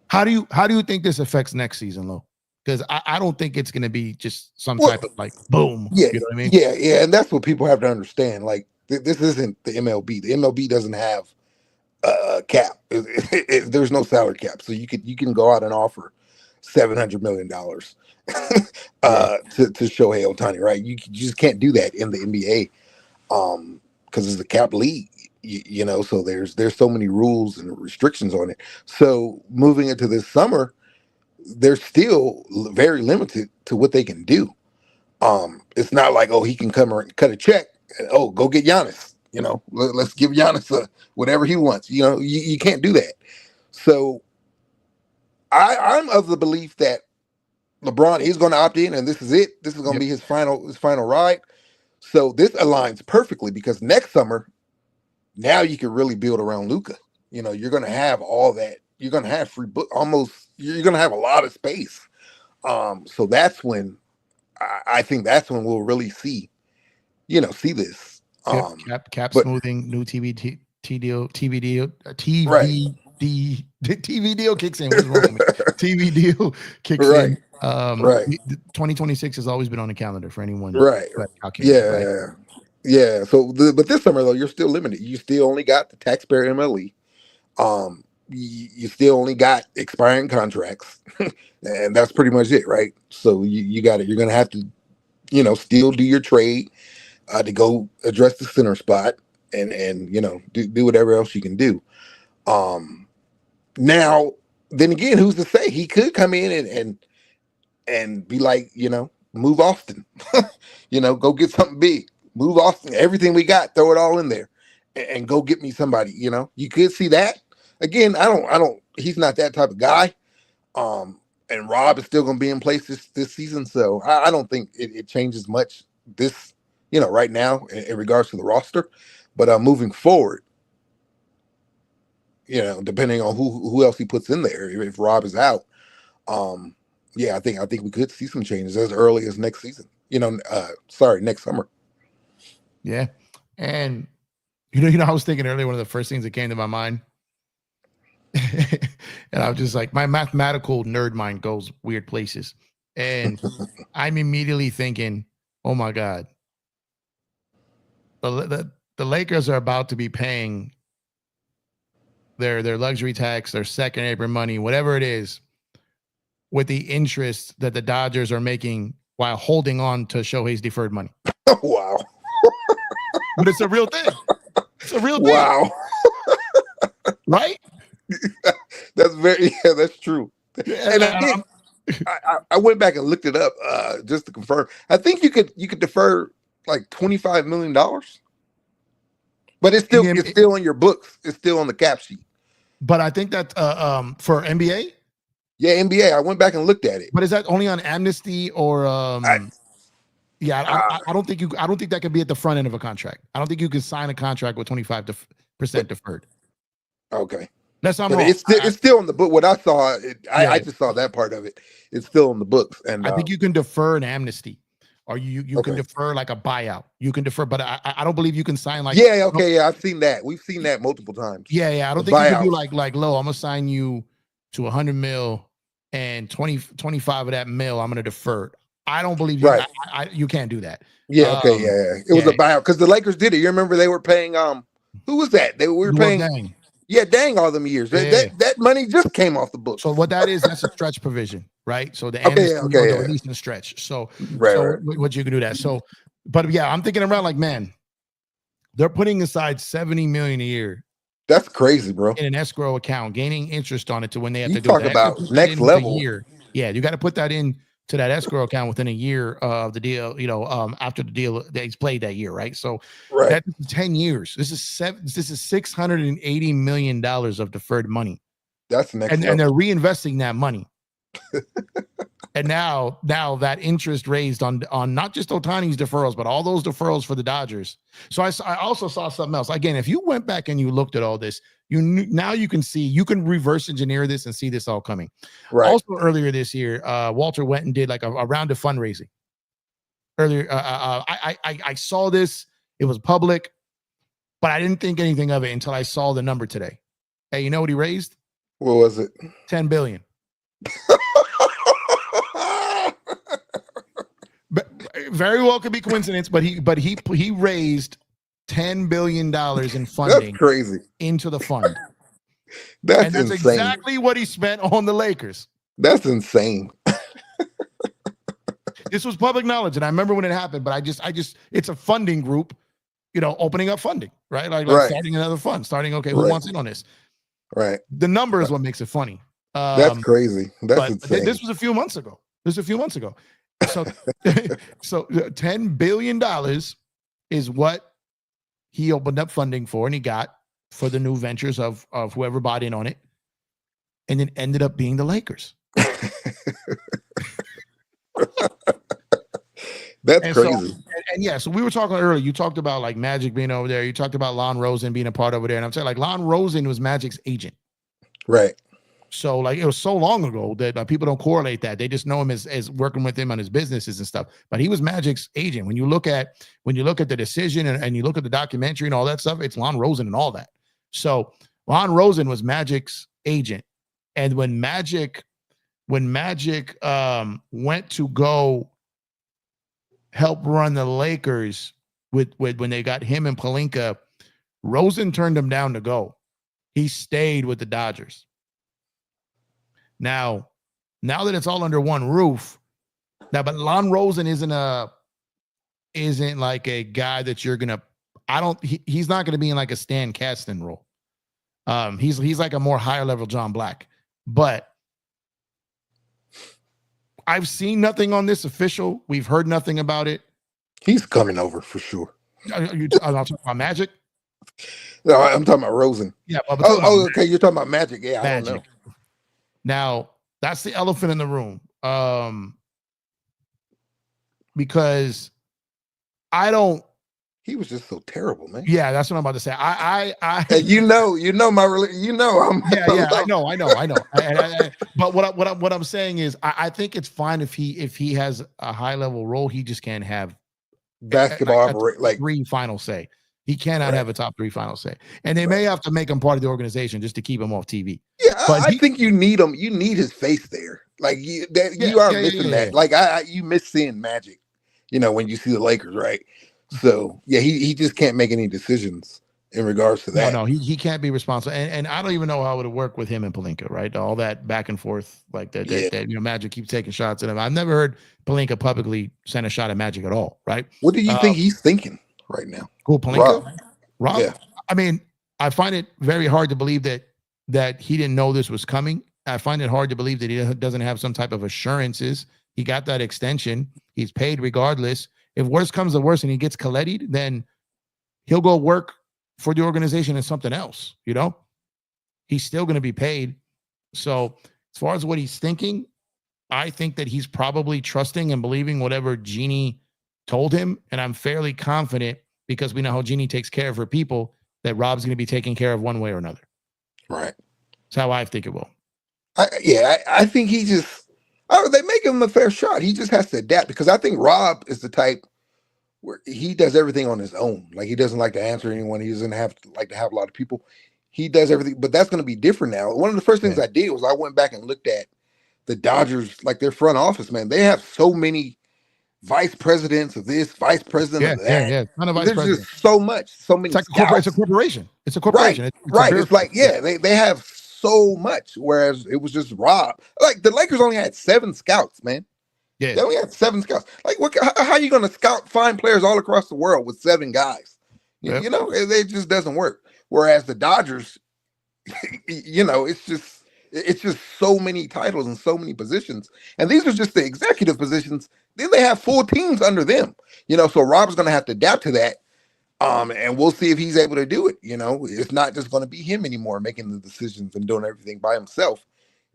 how do you think this affects next season, Lo? Because I don't think it's going to be just some type of like boom. Yeah, you know what I mean? Yeah, and that's what people have to understand. Like this isn't the MLB. The MLB doesn't have a cap. There's no salary cap, so you can go out and offer $700 million to Shohei Ohtani, right? You just can't do that in the NBA because it's a cap league, so there's so many rules and restrictions on it. So moving into this summer, they're still very limited to what they can do. It's not like, he can come and cut a check and, go get Giannis, let's give Giannis whatever he wants. You can't do that. So I'm of the belief that LeBron is going to opt in, and this is it. This is going to be his final ride. So this aligns perfectly because next summer, now you can really build around Luka. You're going to have all that. You're going to have free book. You're going to have a lot of space. So that's when I think that's when we'll really see this. Cap smoothing, new TV deal, the TV deal kicks in. What's wrong with me? TV deal kicks Right. in. Right. 2026 has always been on the calendar for anyone. Right. Yeah. Right? Yeah. So, but this summer though, you're still limited. You still only got the taxpayer MLE. You still only got expiring contracts, and that's pretty much it, right? So you got it. You're gonna have to, still do your trade to go address the center spot, and do whatever else you can do. Now, then again, who's to say he could come in and be like, move Austin, go get something big, move Austin, everything we got, throw it all in there, and go get me somebody. You could see that. Again, I don't. He's not that type of guy. And Rob is still going to be in place this season, so I don't think it changes much this, right now in regards to the roster. But moving forward, depending on who else he puts in there, if Rob is out, I think we could see some changes as early as next season. Next summer. Yeah, and I was thinking earlier, one of the first things that came to my mind. And I was just like, my mathematical nerd mind goes weird places, and I'm immediately thinking, oh my God, the Lakers are about to be paying their luxury tax, their second apron money, whatever it is, with the interest that the Dodgers are making while holding on to Shohei's deferred money. Wow. But it's a real thing. It's a real thing. Wow. Right? That's true. And I went back and looked it up just to confirm. I think you could defer like $25 million, but it's still in your books. It's still on the cap sheet. But I think that for NBA, yeah, NBA. I went back and looked at it. But is that only on amnesty or? I don't think that could be at the front end of a contract. I don't think you can sign a contract with 25% deferred. Okay. That's not wrong. It's still in the book. What I saw, I just saw that part of it. It's still in the books, and I think you can defer an amnesty, or you can defer like a buyout. You can defer, but I don't believe you can sign like. Yeah. Okay. Yeah, I've seen that. We've seen that multiple times. Yeah. I don't think you can do like Lo, I'm gonna sign you to $100 million and 25 of that mil I'm gonna defer. I don't believe you. Right. You can't do that. Yeah. Okay. Yeah. It was a buyout because the Lakers did it. You remember they were paying who was that? We were paying. Dang. Yeah, dang, all them years. That money just came off the book. So what that is, that's a stretch provision, right? So the release and stretch. So what you can do that. So, but yeah, I'm thinking around like, man, they're putting aside $70 million a year. That's crazy, bro. In an escrow account, gaining interest on it to when they have to do talk about next level. Year. Yeah, you got to put that in to that escrow account within a year of the deal, after the deal that he's played that year, right? So that's 10 years. This is $680 million of deferred money. That's next level. And they're reinvesting that money. And now that interest raised on not just Ohtani's deferrals, but all those deferrals for the Dodgers. So I also saw something else. Again, if you went back and you looked at all this, you can reverse engineer this and see this all coming. Right. Also earlier this year, Walter went and did like a round of fundraising. Earlier, I saw this. It was public, but I didn't think anything of it until I saw the number today. Hey, you know what he raised? What was it? $10 billion. But very well could be coincidence, but he raised $10 billion in funding. That's crazy. Into the fund. That's insane. Exactly what he spent on the Lakers. That's insane. This was public knowledge, and I remember when it happened. But I just, it's a funding group, opening up funding, right? Like starting another fund, who wants in on this? Right. The number is what makes it funny. That's crazy. That's insane. This was a few months ago. So, so $10 billion is what he opened up funding for, and he got for the new ventures of whoever bought in on it, and it ended up being the Lakers. That's crazy. So we were talking earlier. You talked about like Magic being over there. You talked about Lon Rosen being a part over there, and I'm saying like Lon Rosen was Magic's agent, right? So like it was so long ago that people don't correlate that. They just know him as working with him on his businesses and stuff. But he was Magic's agent. When you look at the decision and you look at the documentary and all that stuff, it's Lon Rosen and all that. So Lon Rosen was Magic's agent. And when Magic went to go help run the Lakers with when they got him and Pelinka, Rosen turned him down to go. He stayed with the Dodgers. Now that it's all under one roof, but Lon Rosen isn't like a guy that you're gonna. He's not gonna be in like a Stan Kasten role. He's like a more higher level John Black, but I've seen nothing on this official. We've heard nothing about it. He's coming over for sure. I'm talking about Magic. No, I'm talking about Rosen. Yeah. Okay. You're talking about Magic. Yeah, Magic. I don't know. Now that's the elephant in the room. Because he was just so terrible, man. Yeah, that's what I'm about to say. I and I'm yeah, I know. But what I'm saying is I think it's fine if he has a high level role. He just can't have basketball like 3 final say. He cannot have a top 3 final say. And they may have to make him part of the organization just to keep him off TV. Yeah, but I think you need him. You need his face there. Like you are missing that. Like you miss seeing Magic, when you see the Lakers, right? So yeah, he just can't make any decisions in regards to that. No, he can't be responsible. And I don't even know how it would work with him and Pelinka, right? All that back and forth like that. That Magic keeps taking shots at him. I've never heard Pelinka publicly send a shot at Magic at all, right? What do you think he's thinking right now? Cool, Pelinka? Rob? Yeah. I mean, I find it very hard to believe that he didn't know this was coming. I find it hard to believe that he doesn't have some type of assurances. He got that extension. He's paid regardless. If worse comes to worse and he gets Coletti'd, then he'll go work for the organization and something else, He's still going to be paid. So as far as what he's thinking, I think that he's probably trusting and believing whatever Jeannie told him. And I'm fairly confident, because we know how Jeannie takes care of her people, that Rob's going to be taken care of one way or another. Right. That's how I think it will. I think he just... they make him a fair shot. He just has to adapt, because I think Rob is the type where he does everything on his own. Like, he doesn't like to answer anyone. He doesn't like to have a lot of people. He does everything, but that's going to be different now. One of the first things I did was I went back and looked at the Dodgers, like their front office, man. They have so many vice presidents of this, vice president of that. Yeah. There's just so many. It's like it's a corporation. It's a corporation. Right. It's like, they have so much, whereas it was just Rob. Like, the Lakers only had 7 scouts, man. Yeah, they only had 7 scouts. Like, how are you going to find players all across the world with 7 guys? It just doesn't work. Whereas the Dodgers, it's just so many titles and so many positions, and these are just the executive positions. Then they have full teams under them. So Rob's going to have to adapt to that. And we'll see if he's able to do it. It's not just going to be him anymore making the decisions and doing everything by himself.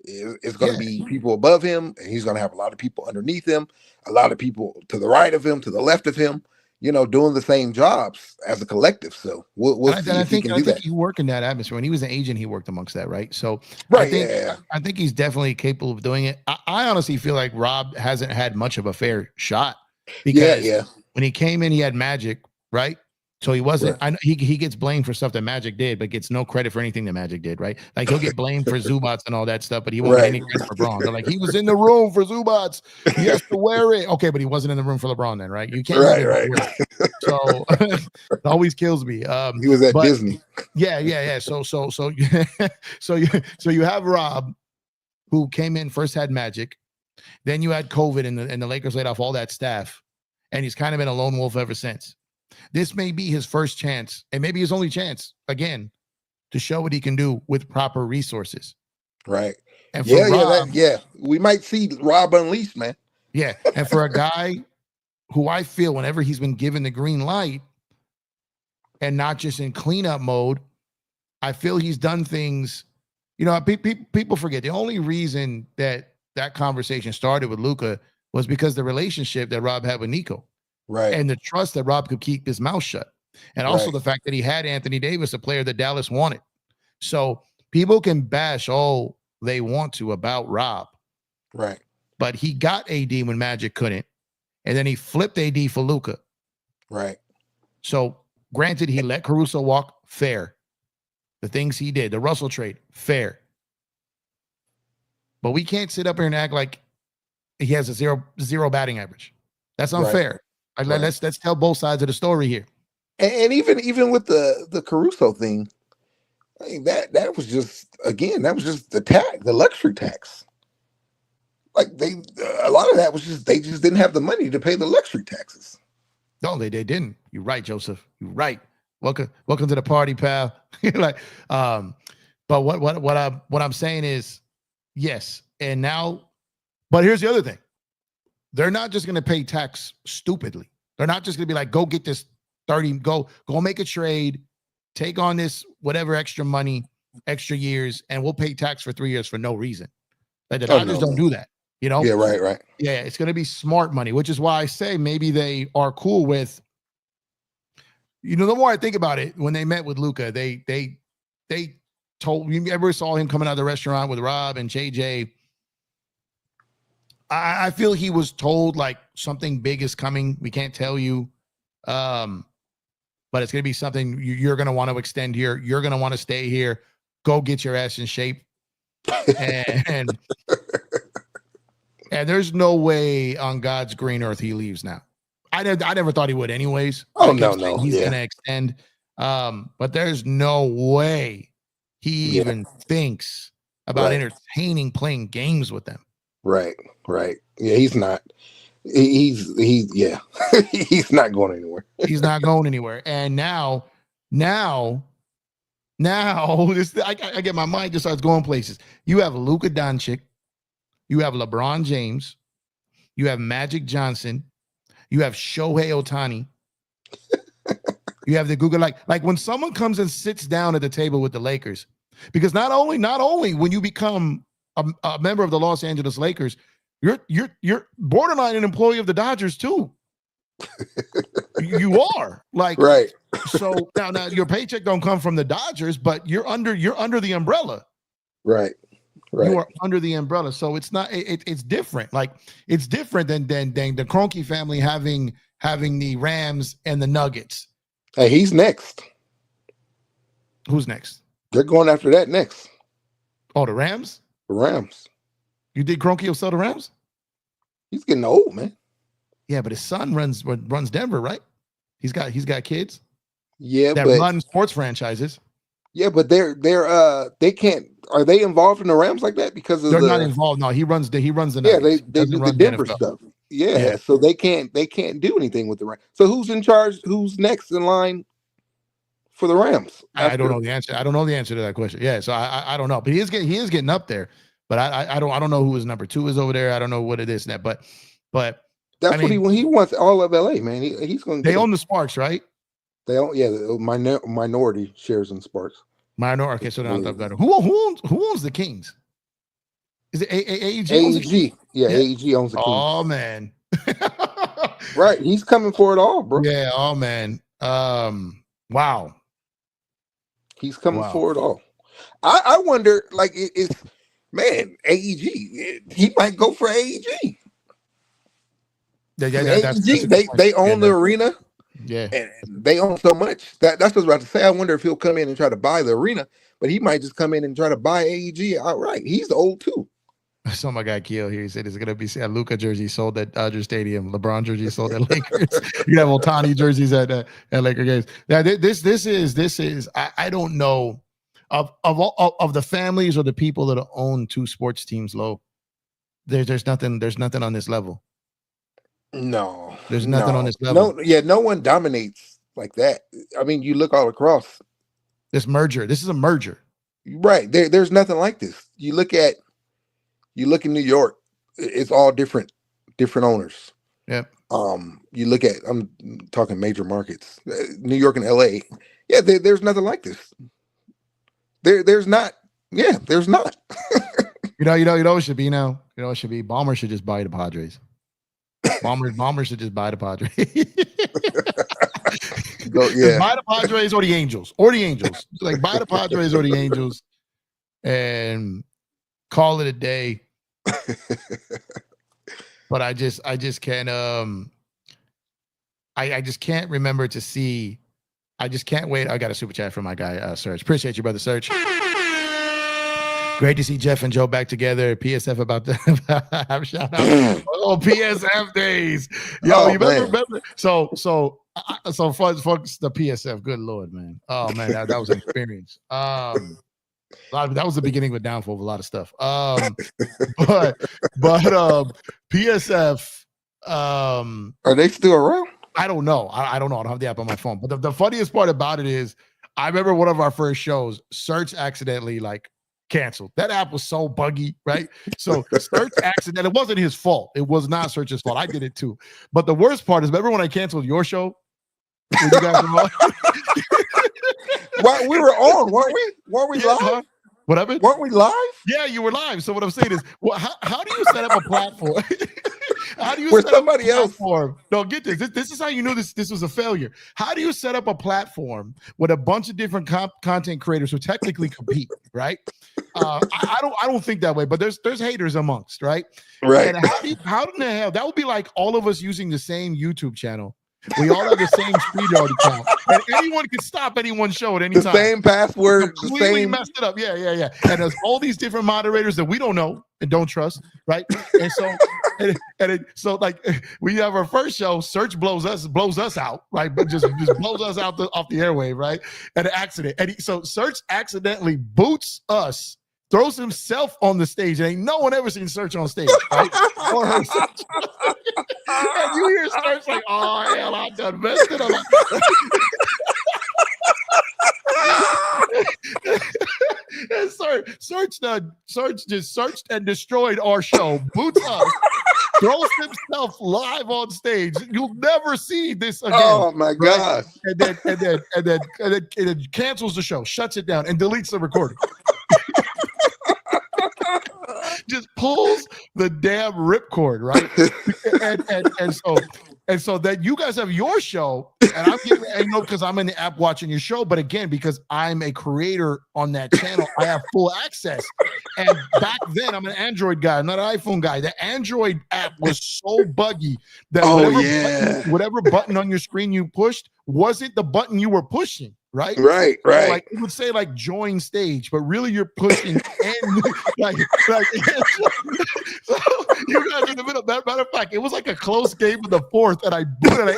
It's going to be people above him, and he's going to have a lot of people underneath him, a lot of people to the right of him, to the left of him, doing the same jobs as a collective. So we'll see if he can do that. I think he worked in that atmosphere. When he was an agent, he worked amongst that, right? So right, I think he's definitely capable of doing it. I honestly feel like Rob hasn't had much of a fair shot, because when he came in, he had Magic, right? So he wasn't. Right. I know he gets blamed for stuff that Magic did, but gets no credit for anything that Magic did, right? Like, he'll get blamed for Zubats and all that stuff, but he won't get any credit for LeBron. They're like, he was in the room for Zubats. He has to wear it. Okay, but he wasn't in the room for LeBron then, right? You can't. Right. So it always kills me. He was at Disney. Yeah. So you have Rob, who came in first, had Magic, then you had COVID, and the Lakers laid off all that staff, and he's kind of been a lone wolf ever since. This may be his first chance, and maybe his only chance, again, to show what he can do with proper resources. Right. And for Rob, we might see Rob unleashed, man. Yeah. And for a guy who I feel, whenever he's been given the green light and not just in cleanup mode, I feel he's done things. People forget the only reason that conversation started with Luka was because the relationship that Rob had with Nico. Right. And the trust that Rob could keep his mouth shut. And also the fact that he had Anthony Davis, a player that Dallas wanted. So people can bash all they want to about Rob. Right. But he got AD when Magic couldn't. And then he flipped AD for Luka. Right. So granted, he let Caruso walk, fair. The things he did, the Russell trade, fair. but we can't sit up here and act like he has a zero batting average. That's unfair. Right. Let's tell both sides of the story here. And even with the Caruso thing, I mean, that was just the luxury tax. Like a lot of that was just they just didn't have the money to pay the luxury taxes. No, they didn't. You're right, Joseph. You're right. Welcome to the party, pal. Like, but what I'm saying is, yes, and now, but here's the other thing. They're not just going to pay tax stupidly. They're not just going to be like, go get this 30, go make a trade, take on this whatever extra money, extra years, and we'll pay tax for 3 years for no reason. Like the Dodgers don't do that, you know? Yeah, right. Yeah, it's going to be smart money, which is why I say maybe they are cool with, you know, the more I think about it, when they met with Luka, they told, you ever saw him coming out of the restaurant with Rob and JJ? I feel he was told like something big is coming. We can't tell you, but it's going to be something you're going to want to extend here. You're going to want to stay here. Go get your ass in shape. And there's no way on God's green earth he leaves now. I never thought he would anyways. Oh, no. He's going to extend. But there's no way he even thinks about entertaining playing games with them. Right. Yeah, he's not. He's he's not going anywhere. He's not going anywhere. And now this I get my mind just starts going places. You have Luka Dončić, you have LeBron James, you have Magic Johnson, you have Shohei Ohtani, you have the Google like when someone comes and sits down at the table with the Lakers, because not only when you become a member of the Los Angeles Lakers, you're borderline an employee of the Dodgers too. You are like right. So now your paycheck don't come from the Dodgers, but you're under the umbrella. Right. You are under the umbrella, so it's not. It's different. Like it's different than the Kroenke family having the Rams and the Nuggets. Hey, he's next. Who's next? They're going after that next. Oh, the Rams. The Rams. You think Kroenke will sell the Rams? He's getting old, man. Yeah, but his son runs Denver, right? He's got kids. Yeah, that run sports franchises. Yeah, but they can't. Are they involved in the Rams like that? Because of they're not involved. No, he runs the. Yeah, they do the Denver stuff. Yeah, so they can't do anything with the Rams. So who's in charge? Who's next in line for the Rams? I don't know the answer. I don't know the answer to that question. Yeah, so I don't know, but he is getting up there. But I don't know who his number 2 is over there. I don't know what it is that. But that's what he wants. All of LA, man. He's going. They own the Sparks, right? They own the minority shares in Sparks. Okay, so they're not better. Who owns the Kings? Is it AEG? AEG, yeah, AEG owns the Kings. Oh man, right. He's coming for it all, bro. Yeah. Oh man. Wow. He's coming for it all. I wonder, like, it's man, AEG. He might go for AEG. AEG, they own the arena. Yeah, and they own so much that's what I was about to say. I wonder if he'll come in and try to buy the arena, but he might just come in and try to buy AEG outright. He's old too. I saw my guy Keel here. He said it's gonna be a Luka jersey sold at Dodger Stadium, LeBron jersey sold at Lakers. You have Ohtani jerseys at Laker games. Now this is I don't know of the families or the people that own 2 sports teams. Low, there's nothing on this level. No, there's nothing on this level. No one dominates like that. I mean, you look all across this merger. This is a merger, right? There's nothing like this. You look in New York, it's all different owners. Yep. You look at, I'm talking major markets, New York and LA. Yeah, there's nothing like this. There's not. Yeah, there's not. you know, it should be now. You know, it should be Bomber should just buy the Padres. Bomber should just buy the Padres. Buy the Padres or the Angels. Like buy the Padres or the Angels and call it a day. But I just can't I just can't remember to see. I just can't wait. I got a super chat from my guy Serge. Appreciate you, brother Serge. Great to see Jeff and Joe back together. PSF about to have shout out. Oh, PSF days. Yo, you remember? So fuck the PSF. Good Lord, man. Oh man, that was an experience. That was the beginning of a downfall of a lot of stuff. But PSF. Are they still around? I don't know. I don't know. I don't have the app on my phone. But the funniest part about it is, I remember one of our first shows, Search accidentally canceled. That app was so buggy, right? So Search accidentally, it wasn't his fault. It was not Search's fault. I did it too. But the worst part is, remember when I canceled your show? You guys were on? What, we were on, weren't we? Weren't we live? Huh? What happened? Weren't we live? Yeah, you were live. So what I'm saying is, well, how do you set up a platform? How do you Where set up somebody a platform? No, get this. This is how you know this was a failure. How do you set up a platform with a bunch of different content creators who technically compete, right? I don't think that way, but there's haters amongst, right? Right. And how in the hell that would be like all of us using the same YouTube channel. We all have the same StreamYard account, and anyone can stop anyone's show at any time. The same password, completely messed it up. Yeah. And there's all these different moderators that we don't know and don't trust, right? And so, we have our first show. Search blows us out, right? But just blows us out off the airwave, right? An accident, so Search accidentally boots us. Throws himself on the stage, and ain't no one ever seen Search on stage, right? Or her Search. And you hear Search like, oh hell, I done messed it up. And Search just searched and destroyed our show, boots us, throws himself live on stage. You'll never see this again. Oh my God! Right? And then cancels the show, shuts it down, and deletes the recording. Just pulls the damn ripcord, right? and so that you guys have your show, and I'm getting, because I'm in the app watching your show, but again, because I'm a creator on that channel, I have full access. And back then, I'm an Android guy, not an iPhone guy. The Android app was so buggy that whatever button on your screen you pushed wasn't the button you were pushing. Right. Like it would say join stage, but really you're pushing and so you guys in the middle. Matter of fact, it was like a close game in the fourth, and I booted.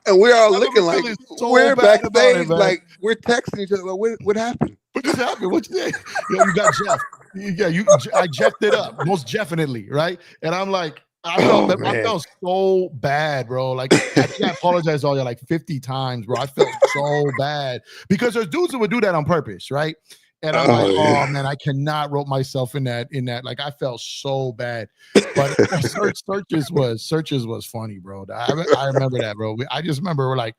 And we're all looking like we're backstage, it, we're texting each other. What happened? What just happened? What you did? You got Jeff. I Jeffed it up, most definitely, right? And I'm like, I felt so bad, bro. I think I apologized to all y'all 50 times, bro. I felt so bad because there's dudes who would do that on purpose, right? And I'm oh man, I cannot rope myself in that. I felt so bad. But searches was funny, bro. I remember that, bro. I just remember we're like,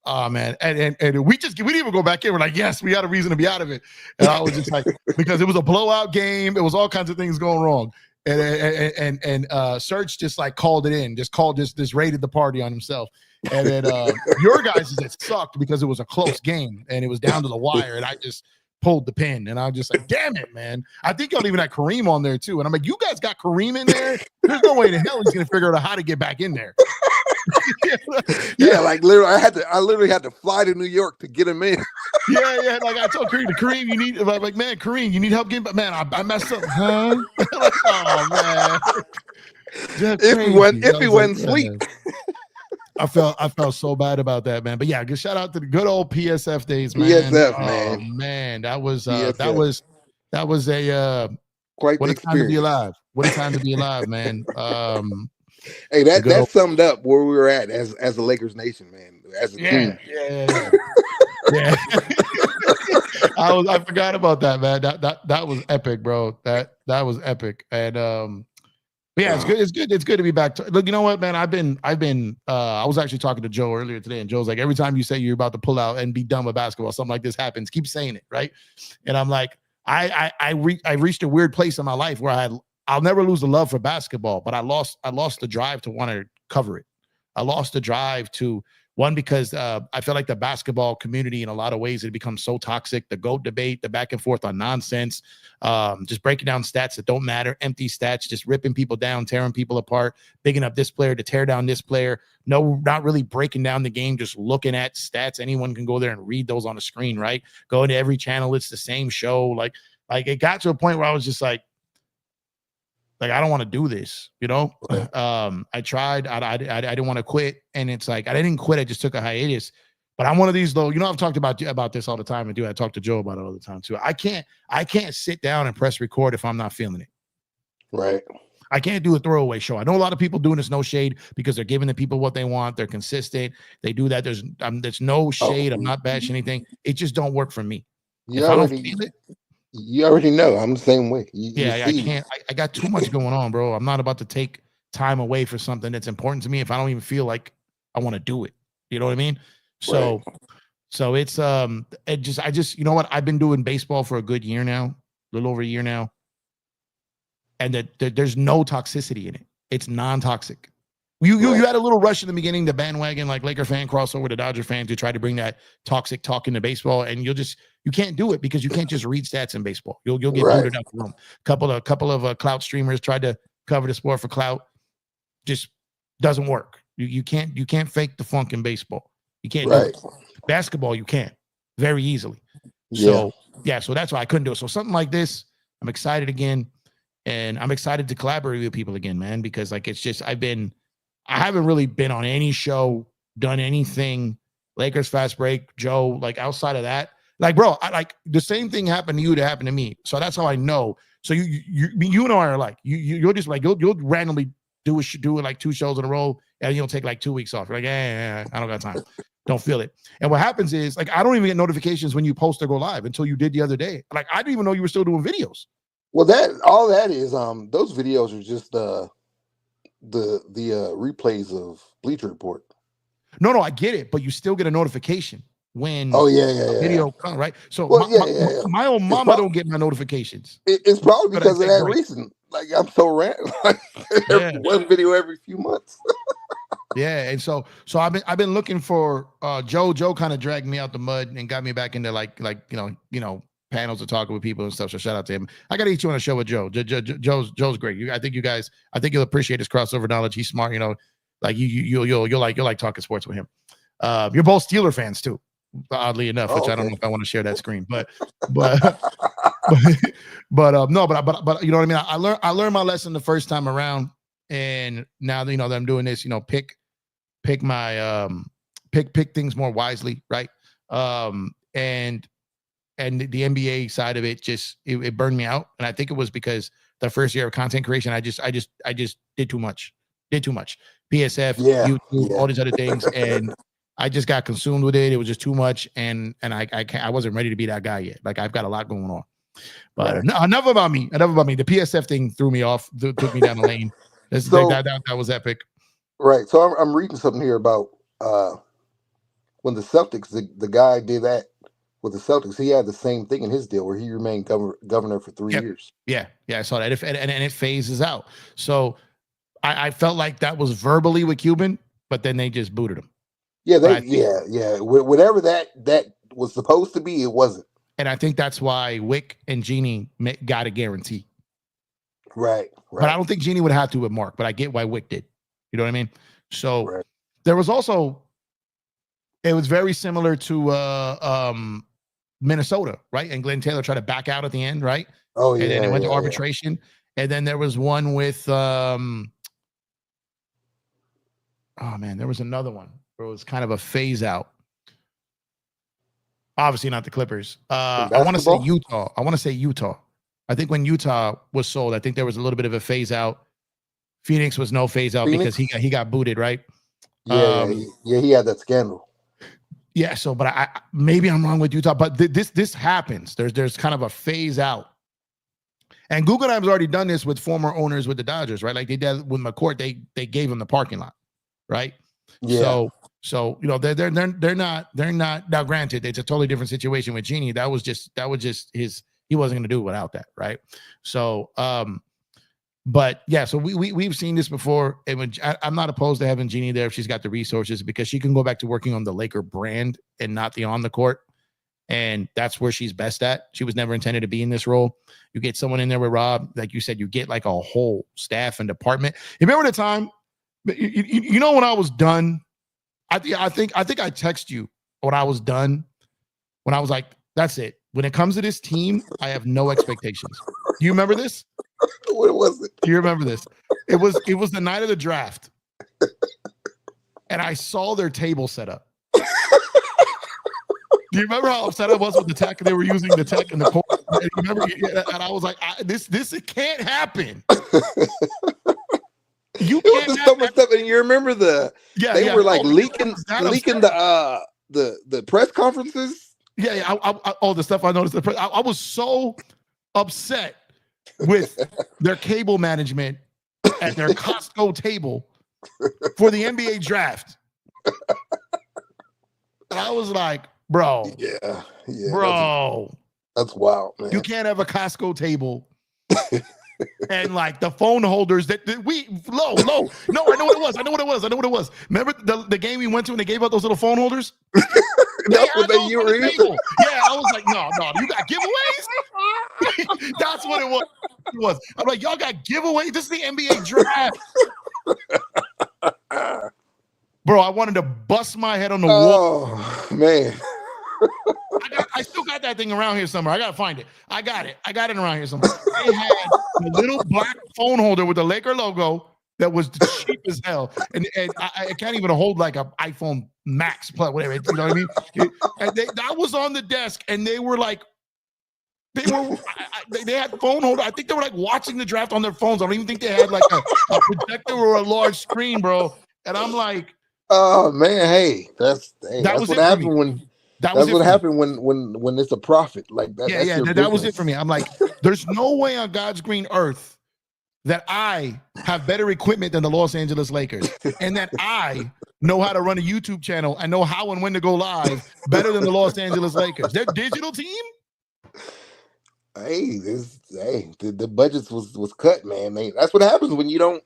oh man, and we didn't even go back in. We're like, yes, we had a reason to be out of it. And I was just like, because it was a blowout game. It was all kinds of things going wrong. And Search just called it in, just raided the party on himself. And then your guys' it sucked because it was a close game and it was down to the wire, and I just pulled the pin, and I was just like, damn it, man. I think y'all even had Kareem on there too. And I'm like, you guys got Kareem in there? There's no way in hell he's gonna figure out how to get back in there. Yeah, literally, I literally had to fly to New York to get him in. Yeah. I told Kareem, you need man, Kareem, you need help getting, but man, I messed up, huh? Oh man. If he went sleep. I felt so bad about that, man. But yeah, good shout out to the good old PSF days, man. PSF, man. Oh man, that was a quite what the a time to be alive. What a time to be alive, man. Hey, that summed up where we were at as the Lakers nation, man. As a team. Yeah. I forgot about that, man. That was epic, bro. That was epic. And yeah, it's good. It's good to be back. Look, you know what, man? I've been. I was actually talking to Joe earlier today, and Joe's like, every time you say you're about to pull out and be done with basketball, something like this happens. Keep saying it, right? And I'm like, I reached a weird place in my life where I'll never lose the love for basketball, but I lost the drive to want to cover it. I lost the drive to One, because I feel like the basketball community in a lot of ways, it becomes so toxic. The GOAT debate, the back and forth on nonsense, just breaking down stats that don't matter, empty stats, just ripping people down, tearing people apart, bigging up this player to tear down this player. No, not really breaking down the game, just looking at stats. Anyone can go there and read those on the screen, right? Go into every channel, it's the same show. Like it got to a point where I was just like, I don't want to do this, you know? I tried, I didn't want to quit. And it's like, I didn't quit. I just took a hiatus, but I'm one of these though, you know, I've talked about this all the time. And I talk to Joe about it all the time too. I can't sit down and press record if I'm not feeling it. Right. I can't do a throwaway show. I know a lot of people doing this, no shade, because they're giving the people what they want. They're consistent. They do that. There's no shade. I'm not bashing anything. It just don't work for me. If I don't feel it, you already know I'm the same way. I can't. I got too much going on, bro. I'm not about to take time away for something that's important to me if I don't even feel like I want to do it. You know what I mean? So, it's I just you know what? I've been doing baseball for a good year now, a little over a year now, and that there's no toxicity in it. It's non-toxic. You had a little rush in the beginning, the bandwagon, like Laker fan crossover to Dodger fans who try to bring that toxic talk into baseball, and you can't do it because you can't just read stats in baseball. You'll get booted out the room. Couple of clout streamers tried to cover the sport for clout, just doesn't work. You can't fake the funk in baseball. You can't do it. Basketball you can very easily. So that's why I couldn't do it. So something like this, I'm excited again, and I'm excited to collaborate with people again, man, because like it's just I haven't really been on any show, done anything. Lakers Fast Break, Joe, like outside of that, like, bro, the same thing happened to you that happened to me. So that's how I know. So you and I are like, you'll just like, you'll randomly do like 2 shows in a row and you'll take like 2 weeks off. You're like, I don't got time. Don't feel it. And what happens is like, I don't even get notifications when you post or go live until you did the other day. Like, I didn't even know you were still doing videos. Well, all that is, those videos are just, the replays of Bleacher Report. No, I get it, but you still get a notification when video comes, right? So my own mama don't get my notifications. It's probably because of that reason. Like I'm so random, one video every few months. And so I've been looking for Joe. Joe kind of dragged me out the mud and got me back into like you know panels of talking with people and stuff. So shout out to him. I got to eat you on a show with Joe. Joe's great. I think you'll appreciate his crossover knowledge. He's smart. You know, like you'll like talking sports with him. You're both Steeler fans too, oddly enough, which I don't know if I want to share that screen, but no, but you know what I mean. I learned my lesson the first time around, and now that I'm doing this, pick things more wisely, right? And the NBA side of it just it burned me out, and I think it was because the first year of content creation, I just did too much, PSF, YouTube, all these other things, and I just got consumed with it. It was just too much, and I wasn't ready to be that guy yet. Like I've got a lot going on, but enough about me. The PSF thing threw me off, took me down the lane. That was epic. Right. So I'm reading something here about when the Celtics, the guy did that. With the Celtics, he had the same thing in his deal where he remained governor for 3 years. Yeah, I saw that. And it phases out. So I felt like that was verbally with Cuban, but then they just booted him. Yeah, whatever that was supposed to be, it wasn't. And I think that's why Wick and Jeannie got a guarantee. Right. But I don't think Jeannie would have to with Mark, but I get why Wick did. You know what I mean? So there was also, it was very similar to Minnesota, right? And Glenn Taylor tried to back out at the end, right? Oh, yeah. And then it went to arbitration. And then there was one with, there was another one where it was kind of a phase out. Obviously not the Clippers. I want to say Utah. I think when Utah was sold, I think there was a little bit of a phase out. Phoenix was no phase out because he got booted, right? He had that scandal. Yeah, so but I maybe I'm wrong with Utah, but this happens. There's kind of a phase out, and Guggenheim's already done this with former owners with the Dodgers, right? Like they did with McCourt, they gave him the parking lot, right? Yeah. So they're not now. Granted, it's a totally different situation with Jeannie. That was just his. He wasn't going to do it without that, right? So But yeah, so we've seen this before. And I'm not opposed to having Jeannie there if she's got the resources, because she can go back to working on the Laker brand and not the on the court. And that's where she's best at. She was never intended to be in this role. You get someone in there with Rob, like you said, you get like a whole staff and department. You remember the time, you know, when I was done, I think I text you when I was done, when I was like, that's it. When it comes to this team, I have no expectations. Do you remember this? What was it? Do you remember this? It was the night of the draft. And I saw their table set up. Do you remember how upset I was with the tech? They were using the tech and the court. And remember, and I was like, this it can't happen. You it was so much stuff, and you remember they were like leaking the press conferences. Yeah. All the stuff I noticed. I was so upset with their cable management at their Costco table for the NBA draft. And I was like, bro, bro, that's wild, man. You can't have a Costco table and like the phone holders that we low. No, I know what it was. Remember the game we went to and they gave out those little phone holders? That's what you were using. Yeah, I was like, no, you got giveaways? That's what it was. I'm like, y'all got giveaways? This is the NBA draft. Bro, I wanted to bust my head on the wall. Oh, man. I still got that thing around here somewhere. I got to find it. I got it around here somewhere. They had a little black phone holder with the Laker logo that was cheap as hell. And I can't even hold like an iPhone Max Plus, whatever. You know what I mean? That was on the desk, and they were like, they had phone holder. I think they were like watching the draft on their phones. I don't even think they had like a projector or a large screen, bro. And I'm like, oh man, hey, that's what happened when it's a profit like that. Yeah, that was it for me. I'm like, there's no way on God's green earth that I have better equipment than the Los Angeles Lakers, and that I know how to run a YouTube channel and know how and when to go live better than the Los Angeles Lakers. Their digital team. Hey, the budgets was cut, man. That's what happens when you don't.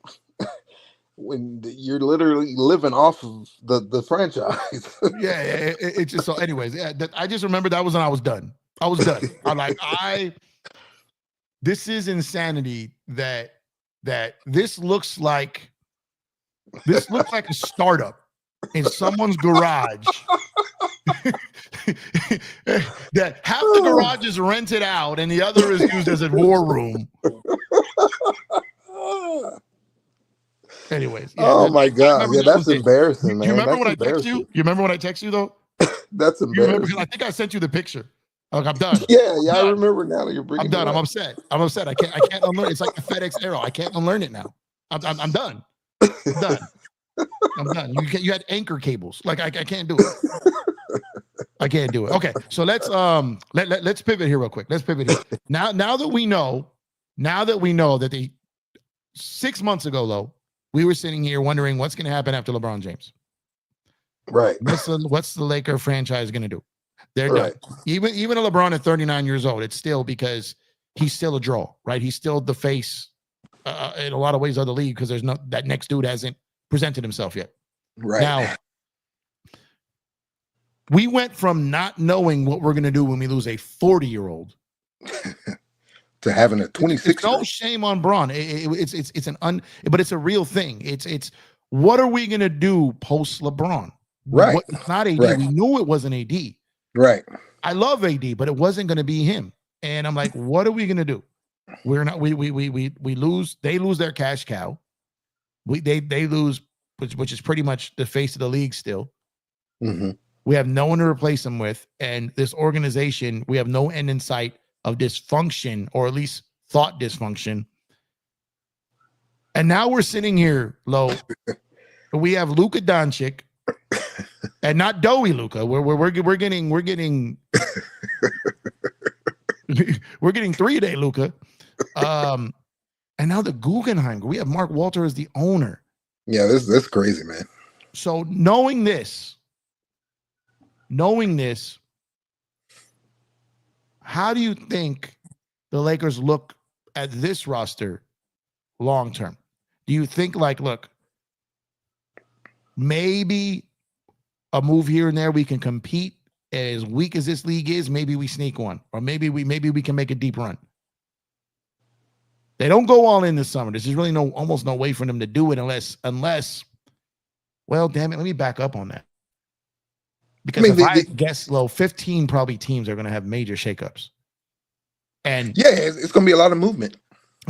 When you're literally living off of the franchise. Yeah, it's just so. Anyways, yeah, I just remember that was when I was done. I'm like, this is insanity. That this looks like a startup in someone's garage. That half the garage is rented out and the other is used as a war room. Anyways, yeah, oh my God, yeah, that's embarrassing, man. You remember when I text you? You remember when I text you though? That's embarrassing. Because I think I sent you the picture. Like, I'm done. Yeah, I remember now that you're bringing. I'm done. I'm upset. I can't unlearn. It's like the FedEx arrow. I can't unlearn it now. I'm done. I'm done. You had anchor cables. Like I can't do it. I can't do it. Okay, so let's pivot here real quick. Let's pivot here. Now that we know that the 6 months ago, though, we were sitting here wondering what's going to happen after LeBron James. Right. What's the Laker franchise going to do? They're right. done. Even a LeBron at 39 years old, it's still because he's still a draw, right? He's still the face in a lot of ways of the league because there's no that next dude hasn't presented himself yet. Right. Now, we went from not knowing what we're going to do when we lose a 40-year-old to having a 26. No shame on Braun. But it's a real thing. It's what are we gonna do post LeBron? Right. It's not AD. Right. We knew it wasn't AD. Right. I love AD, but it wasn't gonna be him. And I'm like, what are we gonna do? We're not. We lose. They lose their cash cow. They lose, which is pretty much the face of the league still. Mm-hmm. We have no one to replace them with, and this organization, we have no end in sight of dysfunction, or at least thought dysfunction. And now we're sitting here, Lo. We have Luka Dončić, and not doughy Luka. We're getting we're getting 3-a-day Luka. And now the Guggenheim. We have Mark Walter as the owner. Yeah, that's crazy, man. So knowing this, how do you think the Lakers look at this roster long term? Do you think like, look, maybe a move here and there we can compete? As weak as this league is, maybe we sneak one, or maybe we can make a deep run. They don't go all in this summer. There's just really almost no way for them to do it unless. Well, damn it, let me back up on that. Because I guess 15 probably teams are going to have major shakeups. And yeah, it's going to be a lot of movement.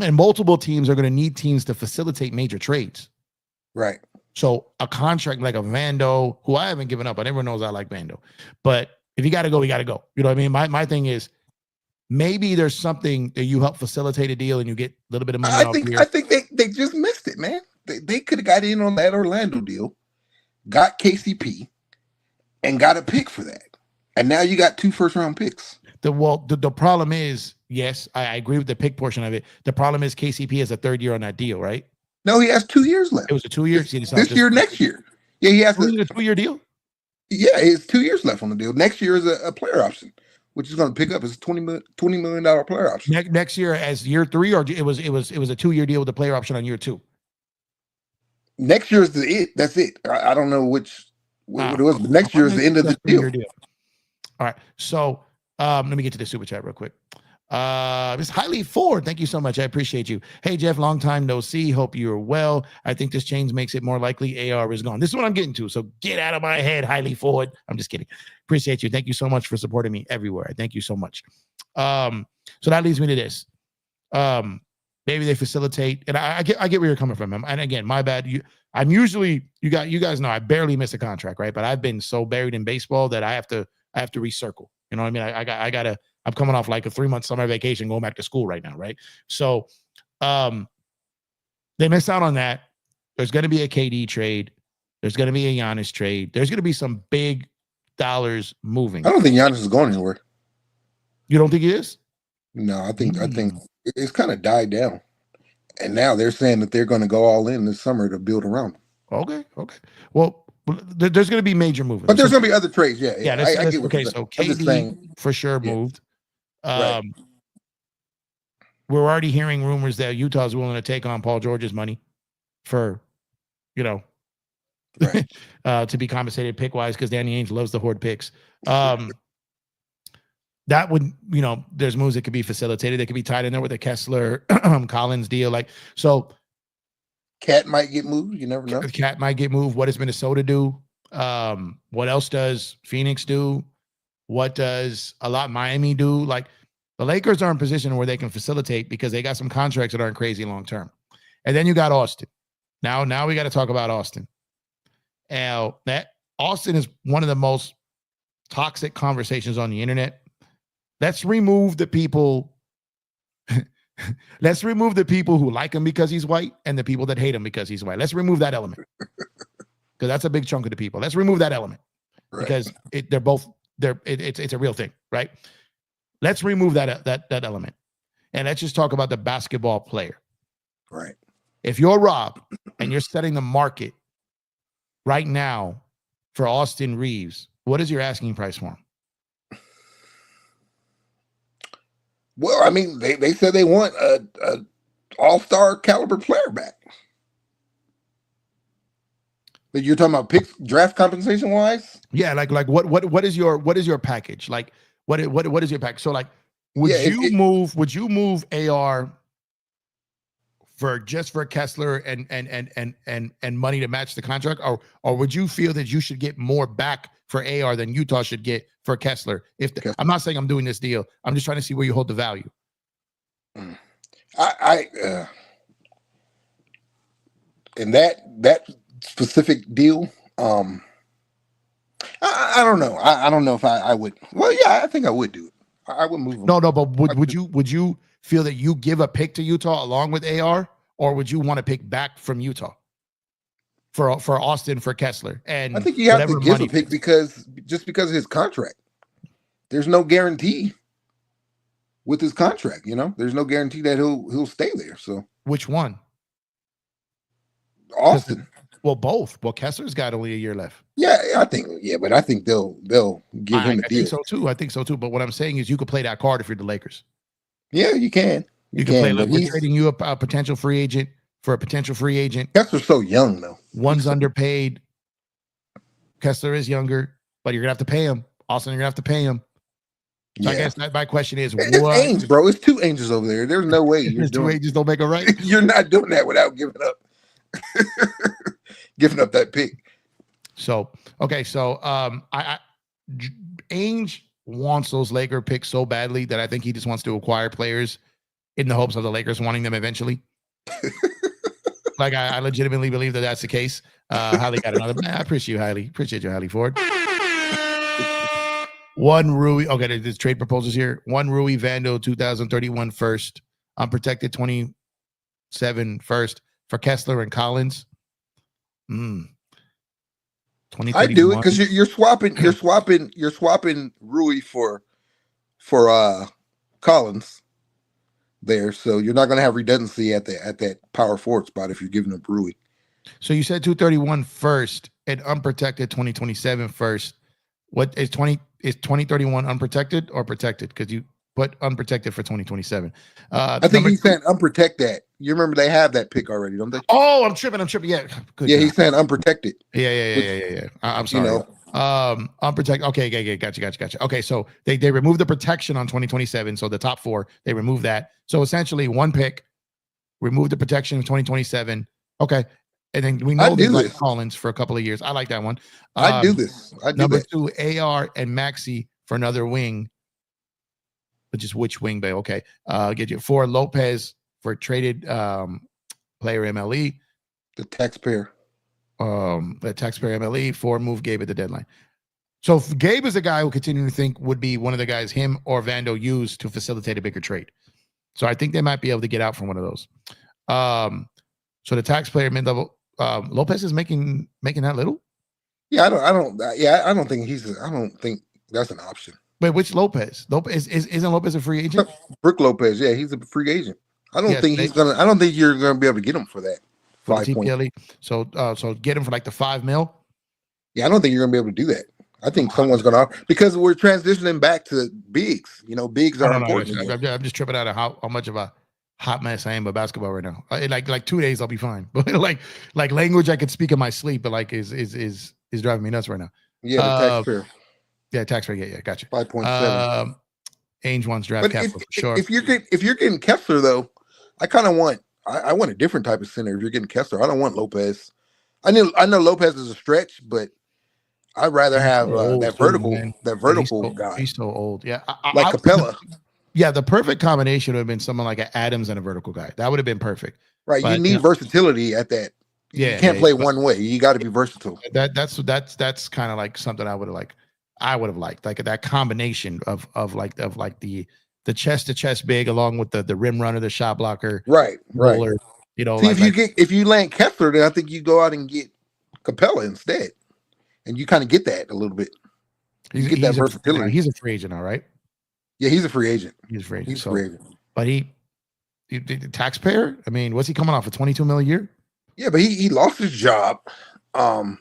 And multiple teams are going to need teams to facilitate major trades. Right. So a contract like a Vando, who I haven't given up, but everyone knows I like Vando. But if you got to go, you got to go. You know what I mean? My thing is maybe there's something that you help facilitate a deal and you get a little bit of money. I think they just missed it, man. They could have got in on that Orlando deal, got KCP, and got a pick for that. And now you got 2 first-round picks. The problem is, yes, I agree with the pick portion of it. The problem is KCP has a 3rd year on that deal, right? No, he has 2 years left. It was a 2 year. This year, next year. Yeah, he has a 2-year deal. Yeah, it's 2 years left on the deal. Next year is a player option, which is going to pick up his $20 million player option. Next year as year 3, or it was a 2-year deal with the player option on year 2. Next year is that's it. I don't know what it was, but next year is the end of the deal. All right, so let me get to the super chat real quick. It's Highly Ford. Thank you so much. I appreciate you. Hey, Jeff, long time no see. Hope you're well. I think this change makes it more likely AR is gone. This is what I'm getting to. So get out of my head, Highly Ford. I'm just kidding. Appreciate you. Thank you so much for supporting me everywhere. Thank you so much. So that leads me to this. Maybe they facilitate, and I get where you're coming from. And again, my bad. I'm usually, you guys know I barely miss a contract, right? But I've been so buried in baseball that I have to recircle. You know what I mean? I gotta. I'm coming off like a 3-month summer vacation, going back to school right now, right? So they miss out on that. There's going to be a KD trade. There's going to be a Giannis trade. There's going to be some big dollars moving. I don't think Giannis is going anywhere. You don't think he is? No, I think it's kind of died down. And now they're saying that they're going to go all in this summer to build around him. Okay. Well, there's going to be major movements. But there's going to be other trades. Yeah. I get what you're saying. So KD for sure moved. Right. We're already hearing rumors that Utah's willing to take on Paul George's money for, right. To be compensated pick wise because Danny Ainge loves the hoard picks. That would, there's moves that could be facilitated. They could be tied in there with a Kessler Collins deal. So Cat might get moved. You never know. Cat might get moved. What does Minnesota do? What else does Phoenix do? What does Miami do? The Lakers are in position where they can facilitate because they got some contracts that aren't crazy long term. And then you got Austin. Now we got to talk about Austin. Now that Austin is one of the most toxic conversations on the internet. Let's remove the people. Let's remove the people who like him because he's white and the people that hate him because he's white. Let's remove that element because that's a big chunk of the people. Let's remove that element because it's a real thing, right? Let's remove that element, and let's just talk about the basketball player. Right. If you're Rob and you're setting the market right now for Austin Reeves, what is your asking price for him? Well, I mean, they said they want a all-star caliber player back. But you're talking about picks, draft compensation wise? Yeah, what is your package? What is your package? So would you move AR for Kessler and money to match the contract, or would you feel that you should get more back for AR than Utah should get for Kessler? I'm not saying I'm doing this deal. I'm just trying to see where you hold the value. In that specific deal, I don't know. I don't know if I would. Well, yeah, I think I would do it. I would move him. No, but would you feel that you give a pick to Utah along with AR, or would you want to pick back from Utah for Austin for Kessler? And I think you have to give a pick because of his contract. There's no guarantee with his contract. There's no guarantee that he'll stay there. So which one? Austin. Well, both. Well, Kessler's got only a year left. Yeah, but I think they'll give him a deal. I think so too. But what I'm saying is you could play that card if you're the Lakers. Yeah, you can. You can play. We're trading you a potential free agent for a potential free agent. Kessler's so young though. One's underpaid. Kessler is younger, but you're gonna have to pay him. Austin, you're gonna have to pay him. So I guess my question is, it's what? Ainge, bro. It's 2 Ainges over there. There's no way you're doing. 2 Ainges don't make it right. You're not doing that without giving up, giving up that pick. So okay, so Ainge wants those Laker picks so badly that I think he just wants to acquire players in the hopes of the Lakers wanting them eventually. Like I legitimately believe that that's the case. Highly got another. I appreciate you, Highly. Appreciate you, Highly Ford. One Rui. Okay, there's trade proposals here. One Rui Vando 2031 first, unprotected 27 first for Kessler and Collins. I do it because you're swapping Rui for Collins there, so you're not going to have redundancy at that power forward spot if you're giving up Rui. So you said 231 first and unprotected 2027 first. What is 2031 unprotected or protected? Because you put unprotected for 2027. I think he's saying unprotect that. You remember they have that pick already, don't they? Oh, I'm tripping. Yeah, good. Yeah, he's saying unprotected. Yeah. I'm sorry. Unprotected. Okay, gotcha. Okay, so they removed the protection on 2027. So the top 4, they removed that. So essentially, one pick, remove the protection of 2027. Okay. And then we know they like Collins for a couple of years. I like that one. I do this. Number 2, AR and Maxey for another wing. But just which wing, babe? Okay. Get you 4 Lopez for traded player MLE. The taxpayer MLE. 4 move Gabe at the deadline. So Gabe is a guy who continue to think would be one of the guys him or Vando use to facilitate a bigger trade. So I think they might be able to get out from one of those. So the taxpayer mid-level Lopez is making that little. Yeah, I don't think that's an option. But which Lopez? Isn't Lopez a free agent? Brooke Lopez, yeah, he's a free agent. I don't think you're gonna be able to get him for that. For the TPLE. So get him for like the $5 million. Yeah, I don't think you're gonna be able to do that. I think someone's gonna, because we're transitioning back to bigs. Bigs are important. I'm just tripping out of how much of a hot mess I am about basketball right now. Like 2 days I'll be fine. But like language I could speak in my sleep, but like is driving me nuts right now. Yeah, the taxpayer. Yeah, tax rate. Yeah, gotcha. 5.7. Ainge wants draft capital for sure. If you're getting Kessler though, I want a different type of center. If you're getting Kessler, I don't want Lopez. I know Lopez is a stretch, but I'd rather have that vertical guy. He's so old. Yeah, like Capella. Yeah, the perfect combination would have been someone like an Adams and a vertical guy. That would have been perfect. Right, but, you need versatility at that. Yeah, you can't play one way. You got to be versatile. That's kind of like something I would have liked. Like that combination of the chest to chest big along with the rim runner, the shot blocker, right. Roller, See, if you land Kessler, then I think you go out and get Capella instead, and you kind of get that a little bit. You get that versatility. He's a free agent, all right. Yeah, he's a free agent. He's a free agent. But he the taxpayer. I mean, what's he coming off of $22 million a year? Yeah, but he lost his job. I